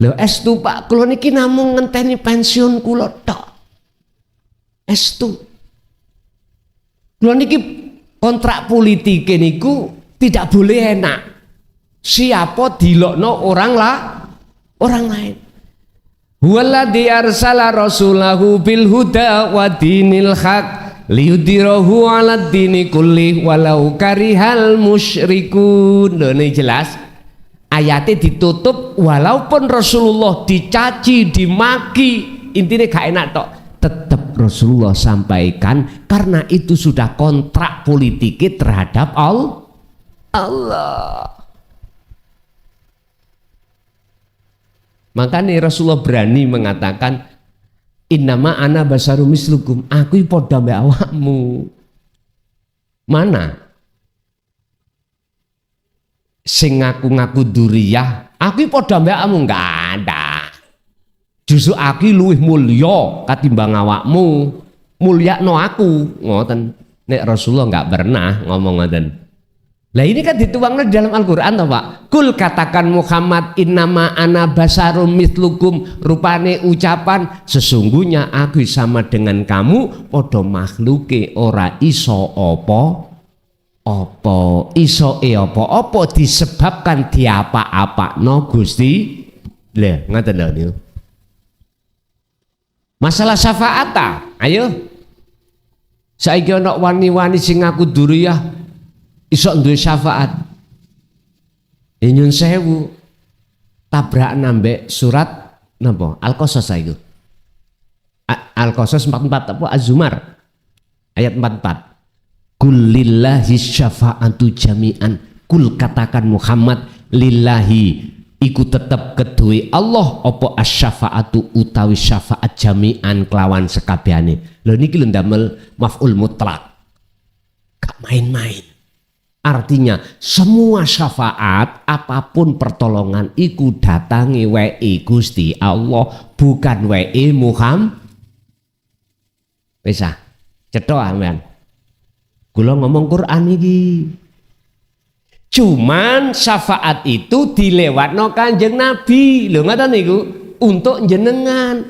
Speaker 2: Lho estu Pak, kula niki namung ngenteni pensiun kula tok. Estu. Kula niki kontrak politik niku tidak boleh enak. Siapa dilokno orang lain. Huwaladzi arsala rasulahu bil huda wa dinil haq liyudhirahu 'alad dini kulli walau karihal musyrikun. Ini jelas. Ayatnya ditutup walaupun Rasulullah dicaci, dimaki, intinya gak enak tok. Tetap Rasulullah sampaikan karena itu sudah kontrak politiknya terhadap Allah. Makanya Rasulullah berani mengatakan innama ana basarum mislukum, aku padha mbek awakmu. Mana sing ngaku-ngaku duriyah, aku padha mbek awakmu? Enggak ada. Justru aku luwih mulya katimbang awakmu. Mulyakno aku, ngoten. Nek Rasulullah enggak pernah ngomong ngoten. Lah ini kan dituangnya di dalam Al-Quran toh Pak. Kul katakan Muhammad innama ana basarum mislukum, rupane ucapan sesungguhnya aku sama dengan kamu podo makhluke ora iso apa iso apa disebabkan diapa-apa no Gusti. Lah ngaten lho niku. Masalah syafaat ayo. Saiki ana wani-wani sing ngaku duriyah iso duwe syafaat. Nyun sewu tabrak nambek surat napa? Al-Qasas iku. Al-Qasas 44 apa Az-Zumar ayat 44. Kul lillahi syafa'atu jami'an. Kul katakan Muhammad lillahi iku tetep kedue Allah apa asy-syafa'atu utawi syafaat jami'an kelawan sekabehane. Lho niki lho ndamel maf'ul mutlak. Gak main-main. Artinya semua syafaat apapun pertolongan iku datangi wae Gusti Allah bukan wae Muhammad. Bisa cetha ampean. Kula ngomong Quran iki. Cuman syafaat itu dilewatno Kanjeng Nabi. Lho ngoten niku untuk jenengan.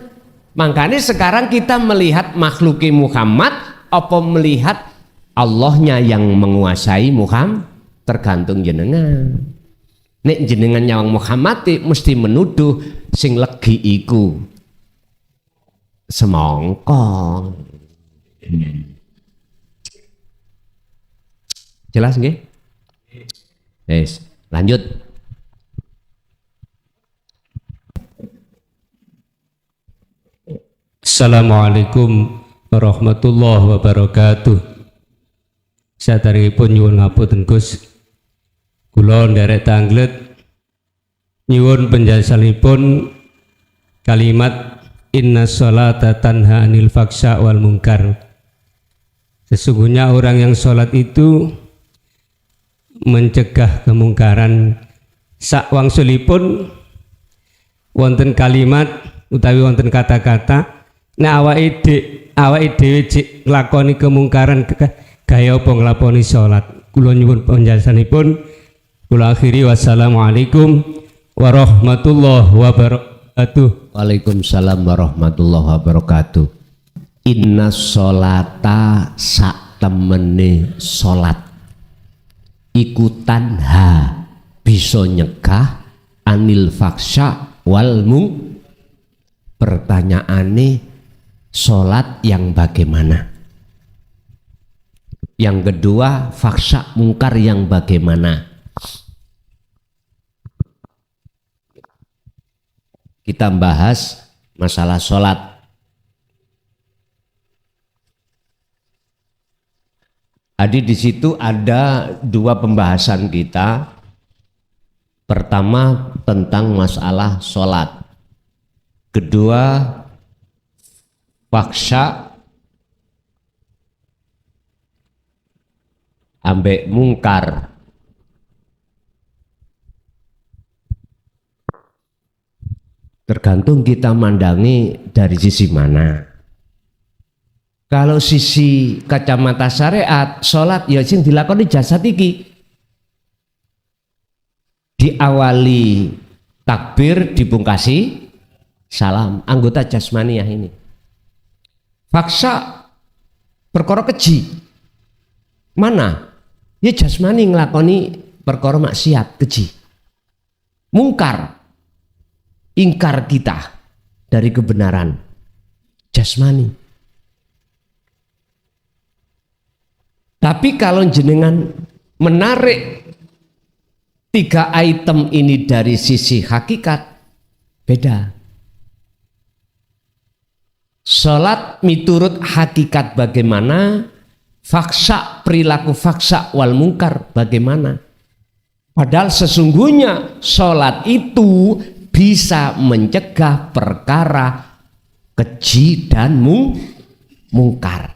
Speaker 2: Makanya sekarang kita melihat makhluki Muhammad apa melihat Allahnya yang menguasai Muhammad, tergantung jenengan. Nek jenengan nyawang Muhammad mesti menuduh sing legi iku semongko. Jelas nggih? Yes, lanjut.
Speaker 1: Assalamualaikum warahmatullahi wabarakatuh. Saderengipun nyuwun ngapunten Gus, kula nderek tanglet nyuwun penjelasanipun kalimat inna sholata tanha anil faksha wal munkar. Sesungguhnya orang yang sholat itu mencegah kemungkaran. Sakwangsulipun wonten kalimat utawi wonten kata-kata nek awake dhewe cek nglakoni kemungkaran gaya apa nglakoni salat. Kula nyuwun penjelasanipun. Kula akhiri wassalamualaikum warahmatullahi wabarakatuh.
Speaker 2: Waalaikumsalam warahmatullahi wabarakatuh. Inna sholata sak temene salat iku tanha bisa nyegah anil faksha wal mung. Pertanyaane sholat yang bagaimana? Yang kedua, faksha mungkar yang bagaimana? Kita bahas masalah sholat. Jadi di situ ada dua pembahasan kita. Pertama tentang masalah sholat. Kedua, faksha ambek mungkar. Tergantung kita mandangi dari sisi mana. Kalau sisi kacamata syariat, sholat ya sing dilakoni jasad iki. Diawali takbir, dipungkasi salam, anggota jasmaniyah ini. Faksha perkara keji. Mana? Ya jasmani nglakoni perkara maksiat keji. Mungkar, ingkar kita dari kebenaran jasmani. Tapi kalau jenengan menarik tiga item ini dari sisi hakikat, beda. Salat miturut hakikat bagaimana, faksha perilaku faksha wal mungkar bagaimana. Padahal sesungguhnya salat itu bisa mencegah perkara keji dan mungkar.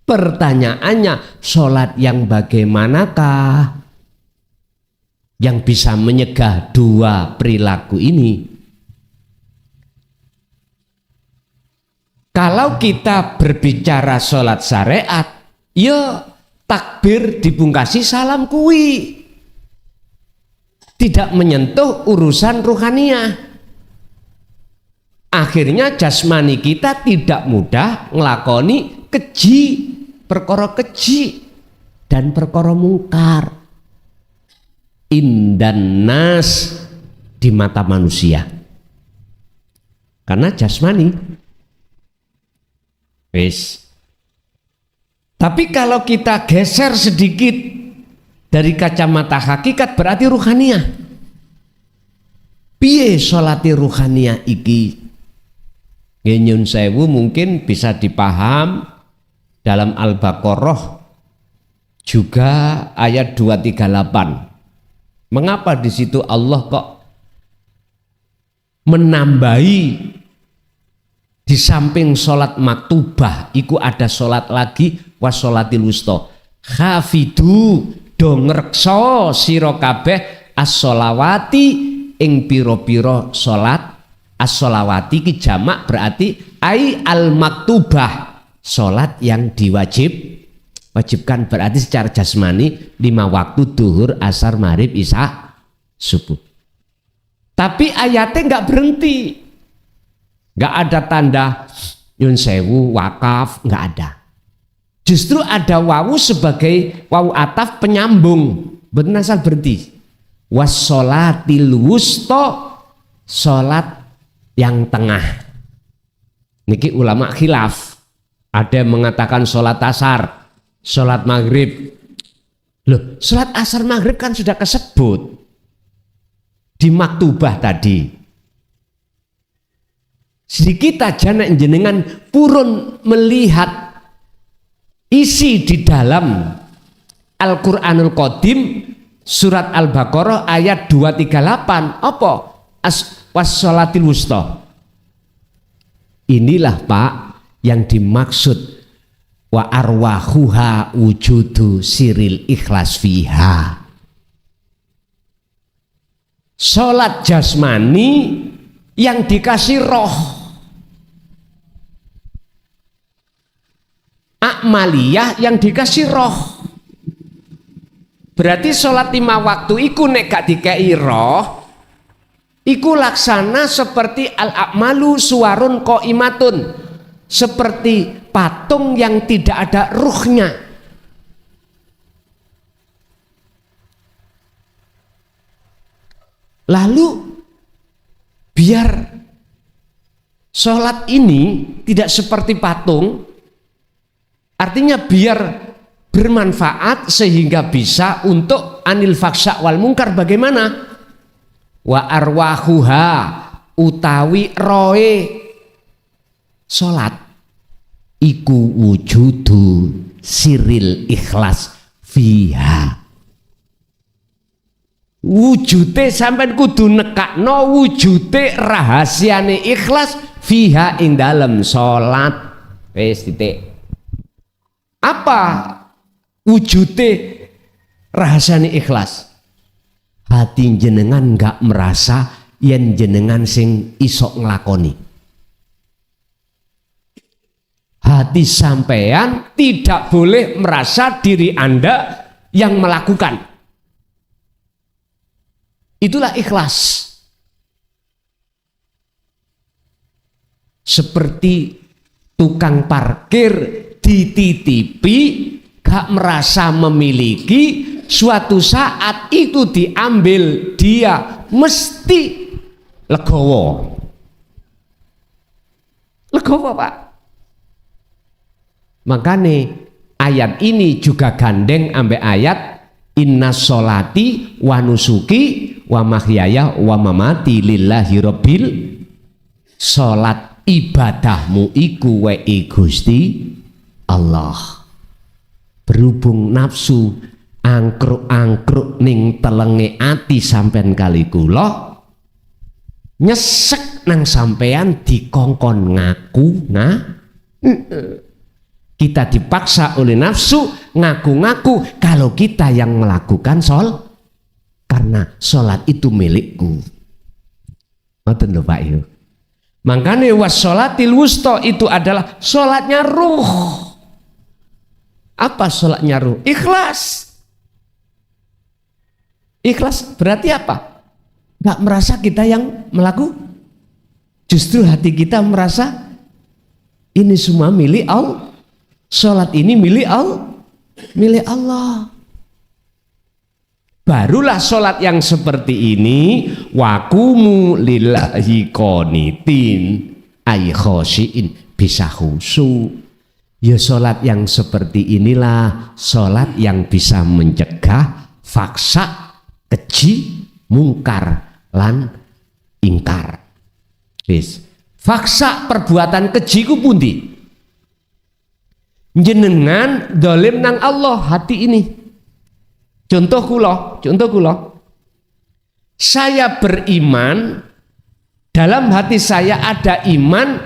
Speaker 2: Pertanyaannya, salat yang bagaimanakah yang bisa menyegah dua perilaku ini? Kalau kita berbicara sholat syariat, ya takbir dipungkasi salam kuwi. Tidak menyentuh urusan ruhaniyah. Akhirnya jasmani kita tidak mudah ngelakoni keji, perkara keji dan perkara mungkar. Indan nas di mata manusia. Karena jasmani. Wis. Tapi kalau kita geser sedikit dari kacamata hakikat berarti ruhaniyah. Piye sholati ruhaniyah iki? Nyun sewu mungkin bisa dipaham dalam Al-Baqarah juga ayat 238. Mengapa di situ Allah kok menambahi di samping sholat maktubah iku ada sholat lagi wassolatil wusta. Khafidu do ngrekso sira kabeh as-sholawati ing pira-pira sholat. As-sholawati ki jamak berarti ai al-maktubah, sholat yang wajibkan berarti secara jasmani 5 waktu duhur, asar, maghrib, isya, subuh. Tapi ayatnya nggak berhenti. Nggak ada tanda nyun sewu, wakaf, nggak ada. Justru ada wawu sebagai wawu ataf penyambung, benar asal berhenti. Wassolatil wusta, sholat yang tengah. Niki ulama khilaf. Ada yang mengatakan sholat asar, sholat maghrib. Loh, sholat asar maghrib kan sudah kesebut di maktubah tadi. Sedikit aja nek jenengan purun melihat isi di dalam Al-Qur'anul Qadim surat Al-Baqarah ayat 238 apa? Was-sholatil wusta. Inilah Pak yang dimaksud wa arwahuha wujudu siril ikhlas fiha. Sholat jasmani yang dikasih roh, akmaliyah yang dikasih roh. Berarti sholat 5 waktu iku nek gak dikei roh, iku laksana seperti al-akmalu suwarun qaimatun, seperti patung yang tidak ada ruhnya. Lalu biar sholat ini tidak seperti patung, artinya biar bermanfaat sehingga bisa untuk anil faksa wal mungkar. Bagaimana? Wa arwahuha utawi roe sholat iku wujudu siril ikhlas fiha. Wujude sampean kudu nekakno wujude rahasiane ikhlas fiha ing dalem salat. Wis titik. Apa wujude rahasiane ikhlas? Hati jenengan gak merasa yen jenengan sing isok nglakoni. Hati sampean tidak boleh merasa diri Anda yang melakukan. Itulah ikhlas. Seperti tukang parkir dititipi, gak merasa memiliki, suatu saat itu diambil, dia mesti legowo. Legowo Pak. Makanya ayat ini juga gandeng ambek ayat inna sholati wa nusuki wa mahyaya wa mamati lillahi rabbil. Sholat ibadahmu iku wae Gusti Allah. Berhubung nafsu angkruk-angkruk ning telenge ati sampean kali kula, nyesek nang sampean dikongkon ngaku kita dipaksa oleh nafsu ngaku-ngaku kalau kita yang melakukan karena sholat itu milikku. Ngoten lho Pak yo. Makanya wassolatil wusta itu adalah sholatnya ruh. Apa sholatnya ruh? Ikhlas. Ikhlas berarti apa? Gak merasa kita yang melakukan. Justru hati kita merasa ini semua milik Allah. Sholat ini milik Allah. Barulah sholat yang seperti ini wakumu lillahi qanitin ay khosyiin bisa khusyuk. Ya sholat yang seperti inilah sholat yang bisa mencegah faksa, keji, mungkar lan ingkar. Wis. Faksa perbuatan keji ku pundi? Jenengan dolim nang Allah hati ini. Contoh kula. Saya beriman, dalam hati saya ada iman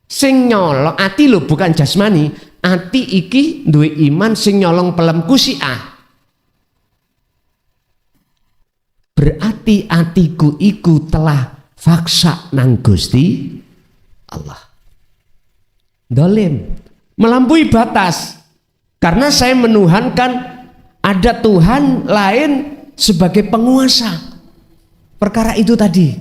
Speaker 2: sing nyolong ati lho, bukan jasmani. Ati iki duwe iman sing nyolong pelemku si'ah. Berarti atiku iku telah faksa nang Gusti Allah. Dolim, melampaui batas, karena saya menuhankan ada Tuhan lain sebagai penguasa perkara itu tadi.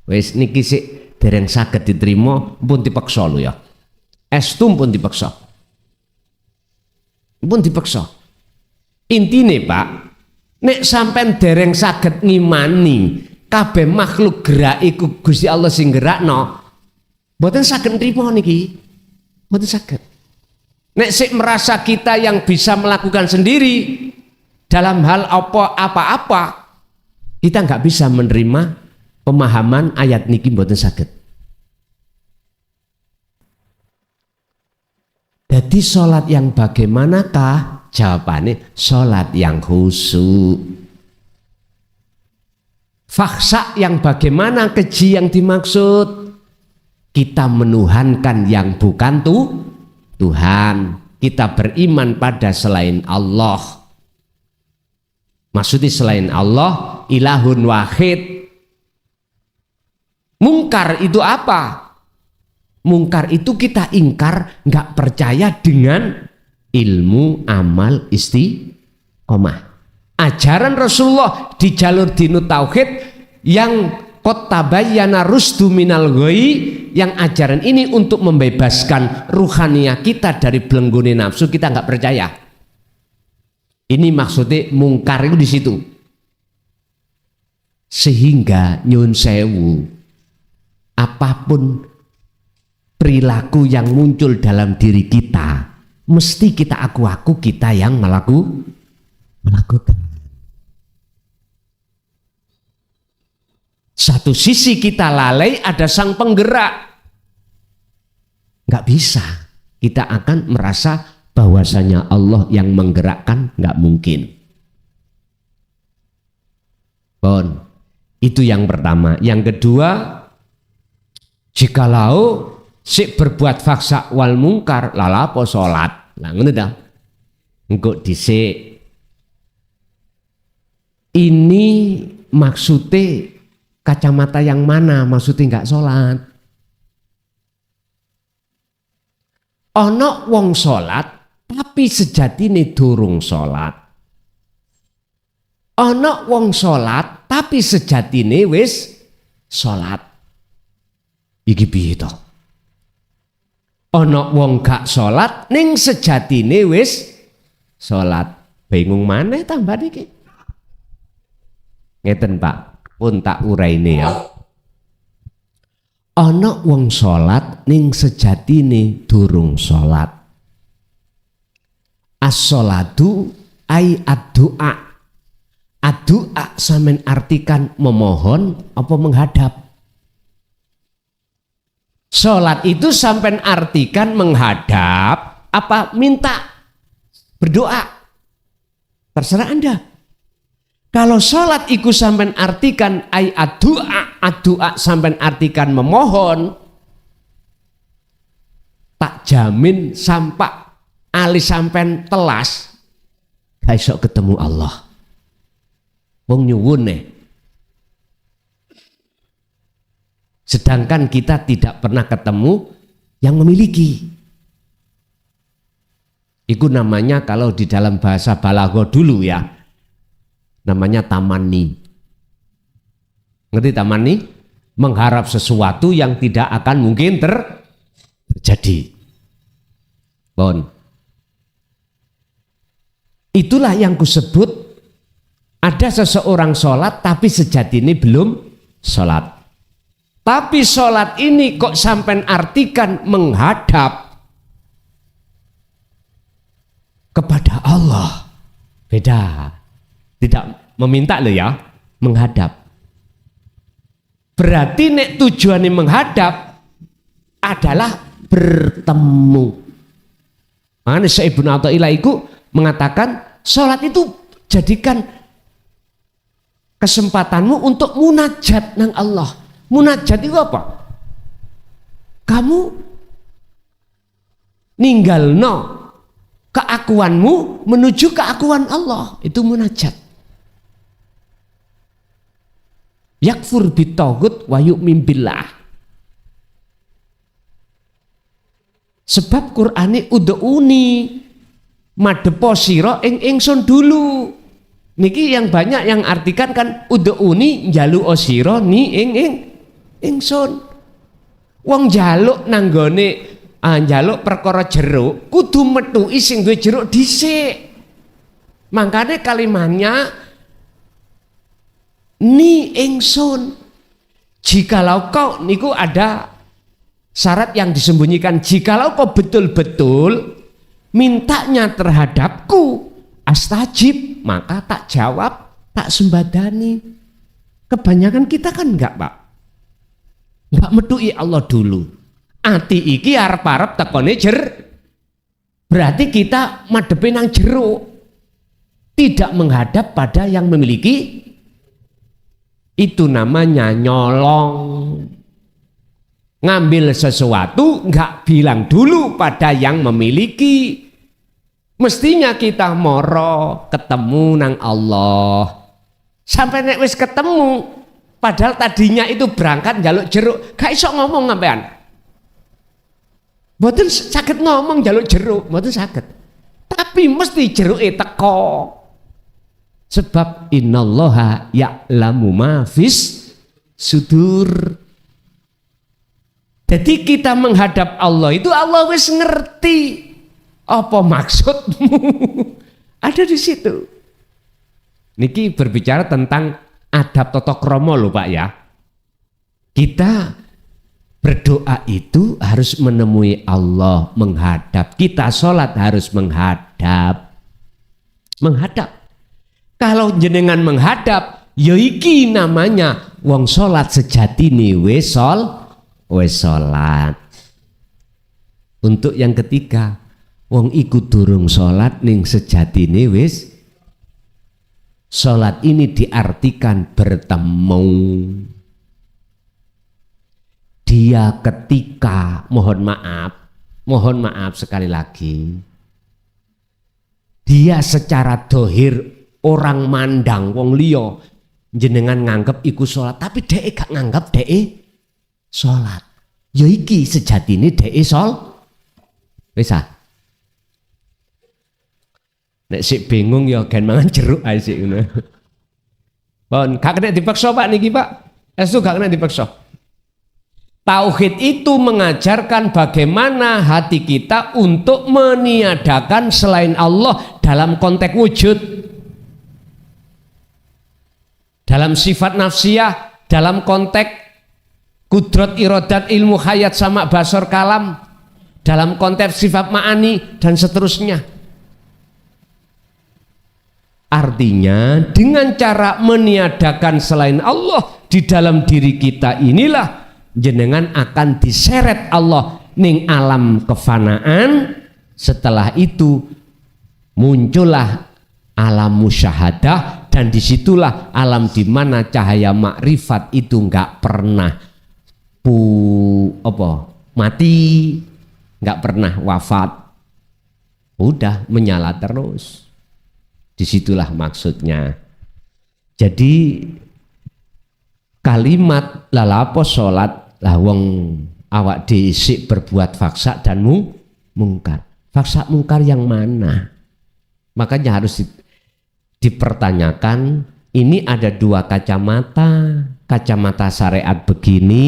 Speaker 2: Wes niki sik dereng saged diterima pun dipaksa lho ya. Estum pun dipaksa. Intine Pak, nek sampean dereng saged ngimani kabeh makhluk gerak iku Gusti Allah sing gerakno, mboten saged nrimo niki. Mboten saged. Nek sik merasa kita yang bisa melakukan sendiri dalam hal apa-apa, kita nggak bisa menerima pemahaman ayat niki, mboten saged. Jadi sholat yang bagaimanakah? Jawabannya sholat yang khusyuk. Faksa yang bagaimana, keji yang dimaksud? Kita menuhankan yang bukan Tuhan. Kita beriman pada selain Allah. Maksudnya selain Allah, ilahun wahid. Mungkar itu apa? Mungkar itu kita ingkar, nggak percaya dengan ilmu amal istiqomah. Ajaran Rasulullah di jalur dinut tauhid yang qad tabayyana rusdu minal ghoi, yang ajaran ini untuk membebaskan ruhaniyah kita dari belenggone nafsu, kita nggak percaya. Ini maksudnya mungkar itu di situ. Sehingga nyun sewu, apapun perilaku yang muncul dalam diri kita, mesti kita aku kita yang melakukan. Satu sisi kita lalai, ada sang penggerak. Nggak bisa. Kita akan merasa bahwasanya Allah yang menggerakkan, nggak mungkin. Bon, itu yang pertama. Yang kedua, jikalau sik berbuat faksa wal mungkar, lala apa salat. Lah ngono ta. Engko dhisik. Ini maksudnya kacamata yang mana? Maksudnya enggak salat. Ana wong salat tapi sejatine durung salat. Ana wong salat tapi sejatine wis salat. Iki piye to? Ana wong gak salat ning sejatine wis salat. Bingung maneh tambah niki. Ngeten Pak, pun tak uraine ya. Ana wong salat ning sejatine durung salat. As-sholatu ai ad-du'a. Ad-du'a sampean artikan memohon apa menghadap. Sholat itu sampai artikan menghadap apa minta, berdoa, terserah Anda. Kalau sholat itu sampai artikan ay ad-du'a sampai artikan memohon, tak jamin sampai alis sampai telas gak iso ketemu Allah. Wong nyuwun nih. Sedangkan kita tidak pernah ketemu yang memiliki. Itu namanya kalau di dalam bahasa balaghah dulu ya, namanya tamanni. Ngerti tamanni? Mengharap sesuatu yang tidak akan mungkin terjadi. Bon. Itulah yang kusebut ada seseorang sholat tapi sejatinya belum sholat. Tapi sholat ini kok sampai artikan menghadap kepada Allah. Beda. Tidak meminta loh ya, menghadap. Berarti nek tujuannya menghadap adalah bertemu. Makanya Syekh Ibnu Athaillah itu mengatakan sholat itu jadikan kesempatanmu untuk munajat nang Allah. Munajat itu apa? Kamu ninggalno keakuanmu menuju keakuan Allah. Itu munajat. Yakfur bitaghut wa yu'min billah. Sebab Qur'ane ud'uni madepo sira ing ingsun dulu. Niki yang banyak yang artikan kan ud'uni njaluk sira ni ing ingsun. Wong njaluk nanggone njaluk perkara jeruk kudu metuki sing duwe jeruk dhisik. Mangkane kalimatnya ni ingsun. Jikalau kau niku ada syarat yang disembunyikan. Jikalau kau betul-betul mintanya terhadapku, astajib, maka tak jawab, tak sembadani. Kebanyakan kita kan enggak, Pak. Enggak medui Allah dulu. Ati iki arep-arep tekone berarti kita madepe nang jero. Tidak menghadap pada yang memiliki. Itu namanya nyolong. Ngambil sesuatu enggak bilang dulu pada yang memiliki. Mestinya kita moro ketemu nang Allah. Sampai nek wis ketemu, padahal tadinya itu berangkat njaluk jeruk, gak iso ngomong sampean. Mboten saged ngomong njaluk jeruk, mboten saged. Tapi mesti jeruke teko. Sebab innallaha ya'lamu ma fis sudur. Jadi kita menghadap Allah itu Allah wis ngerti apa maksudmu. Ada di situ. Niki berbicara tentang adab tata krama lho Pak ya. Kita berdoa itu harus menemui Allah, menghadap. Kita sholat harus menghadap. Menghadap. Kalau jenengan menghadap, ya iki namanya wong sholat sejatine wis sholat. Untuk yang ketiga, wong iku durung sholat ning sejatine wis. Sholat ini diartikan bertemu. Dia ketika mohon maaf sekali lagi. Dia secara dohir orang mandang wong liya jenengan nganggep iku sholat, tapi dhek gak nganggep dhek sholat. Ya iki sejatine dhek wis ah. Nek sik bingung ya gen mangan jeruk ae sik ngono. Pon, gak kena dipaksa Pak niki Pak. Estu gak kena dipaksa. Tauhid itu mengajarkan bagaimana hati kita untuk meniadakan selain Allah dalam konteks wujud. Dalam sifat nafsiyah, dalam konteks kudrat iradat ilmu hayat sama basor kalam, dalam konteks sifat ma'ani dan seterusnya. Artinya dengan cara meniadakan selain Allah di dalam diri kita inilah jenengan akan diseret Allah ning alam kefanaan. Setelah itu muncullah alam musyahadah, dan disitulah alam di mana cahaya makrifat itu enggak pernah mati, enggak pernah wafat, udah menyala terus. Disitulah maksudnya. Jadi kalimat lalapo sholat lah wong awak disik berbuat faksa dan mungkar. Faksa mungkar yang mana? Makanya harus dipertanyakan. Ini ada dua kacamata. Kacamata syariat begini,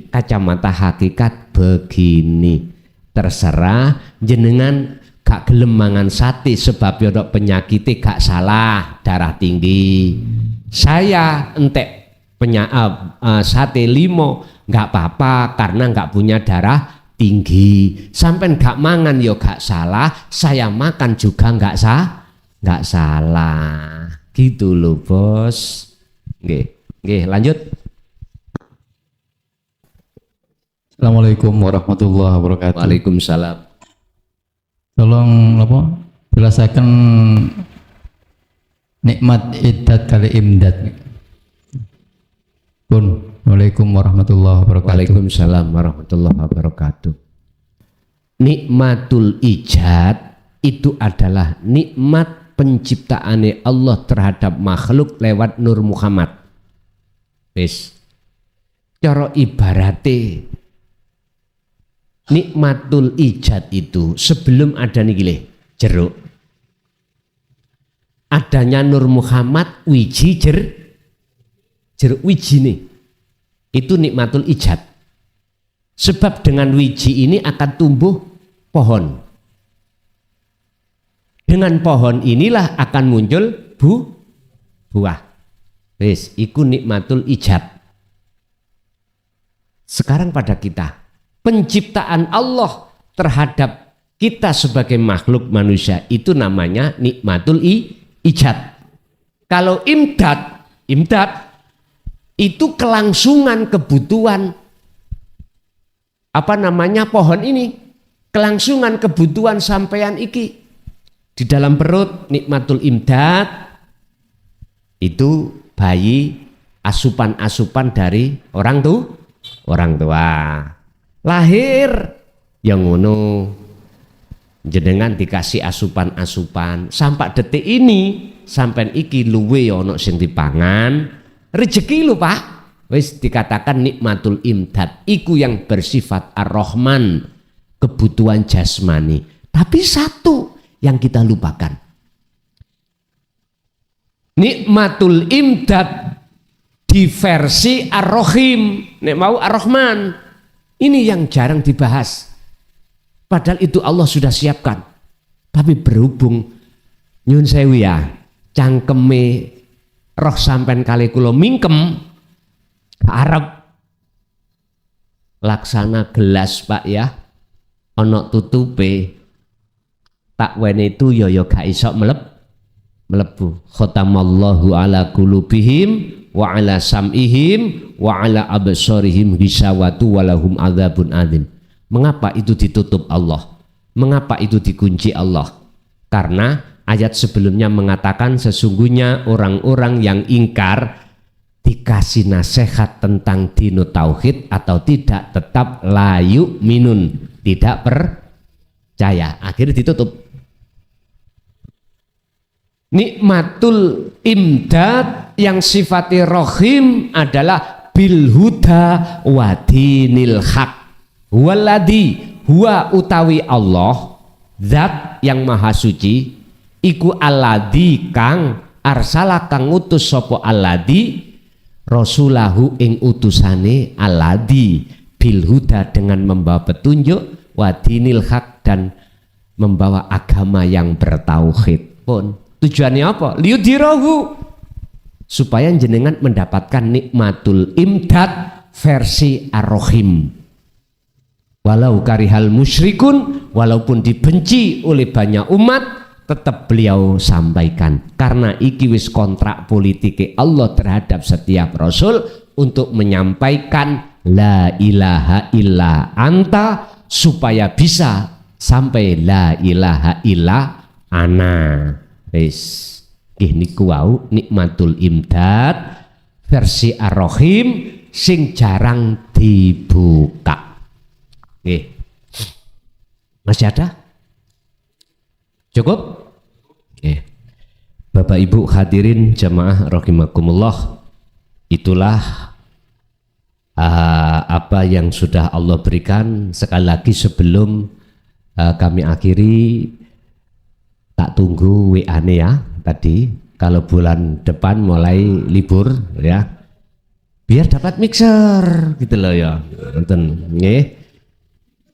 Speaker 2: kacamata hakikat begini. Terserah jenengan gak gelem mangan sate sebab yo penyakitnya gak salah, darah tinggi. Saya entek sate limo gak apa-apa karena gak punya darah tinggi. Sampai gak mangan yo gak salah, saya makan juga gak salah. Gitu loh bos. Nggih, lanjut.
Speaker 4: Assalamualaikum warahmatullahi wabarakatuh.
Speaker 2: Waalaikumsalam.
Speaker 4: Tolong jelaskan nikmat iddat kali imdad. Waalaikumsalam warahmatullahi wabarakatuh.
Speaker 2: Waalaikumsalam warahmatullahi wabarakatuh. Nikmatul ijad itu adalah nikmat penciptaane Allah terhadap makhluk lewat Nur Muhammad. Wis. Cara ibarate nikmatul ijad itu sebelum ada niki jeruk. Adanya Nur Muhammad wiji jeruk wiji nih. Itu nikmatul ijad. Sebab dengan wiji ini akan tumbuh pohon. Dengan pohon inilah akan muncul buah. Wis, iku nikmatul ijad. Sekarang pada kita, penciptaan Allah terhadap kita sebagai makhluk manusia itu namanya nikmatul ijad. Kalau imdad itu kelangsungan kebutuhan pohon ini, kelangsungan kebutuhan sampean iki di dalam perut. Nikmatul imdad itu bayi, asupan-asupan dari orang tua. Lahir yang ngono, jenengan dikasih asupan-asupan sampai detik ini sampean iki luwe ono sing dipangan, rezeki lho Pak. Wis dikatakan nikmatul imdad, iku yang bersifat ar-Rahman, kebutuhan jasmani. Tapi satu yang kita lupakan, nikmatul imdad di versi ar-Rahim, nek mau ar-Rahman, ini yang jarang dibahas. Padahal itu Allah sudah siapkan. Tapi berhubung nyun sewu ya, cangkeme roh sampean kali kula mingkem Arab laksana gelas Pak ya, ono tutupe, tak wene itu yo gak iso melebu. Khatamallahu ala qulubihim wa ala sam'ihim wa ala absarihim ghishawatu walahum adzabun adzim. Mengapa itu ditutup Allah? Mengapa itu dikunci Allah? Karena ayat sebelumnya mengatakan sesungguhnya orang-orang yang ingkar dikasih nasihat tentang dinu tauhid atau tidak, tetap layu minun, tidak percaya, akhirnya ditutup. Nikmatul imdad yang sifatnya rohim adalah bil huda wa dinil haq waladi huwa utawi Allah zat yang maha suci iku aladi kang arsala kang utus sopo aladi rasulahu ing utusane aladi bil huda dengan membawa petunjuk wa dinil haq dan membawa agama yang bertauhid. Pun tujuannya apa? Liyudhirahu, supaya jenengan mendapatkan nikmatul imdad versi ar-Rahim. Walau karihal musyrikun, walaupun dibenci oleh banyak umat, tetap beliau sampaikan. Karena iki wis kontrak politik Allah terhadap setiap rasul untuk menyampaikan la ilaha illa anta, supaya bisa sampai la ilaha illa ana. Wis niku wau nikmatul imdad versi ar-Rahim sing jarang dibuka. Oke. Masih ada? Cukup? Oke. Bapak Ibu hadirin jamaah rahimakumullah, itulah apa yang sudah Allah berikan. Sekali lagi sebelum kami akhiri, tak tunggu WA-nya ya tadi, kalau bulan depan mulai libur ya, biar dapat mixer gitu loh ya.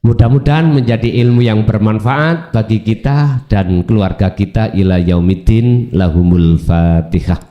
Speaker 2: Mudah-mudahan menjadi ilmu yang bermanfaat bagi kita dan keluarga kita ila yaumiddin. Lahumul Fatihah.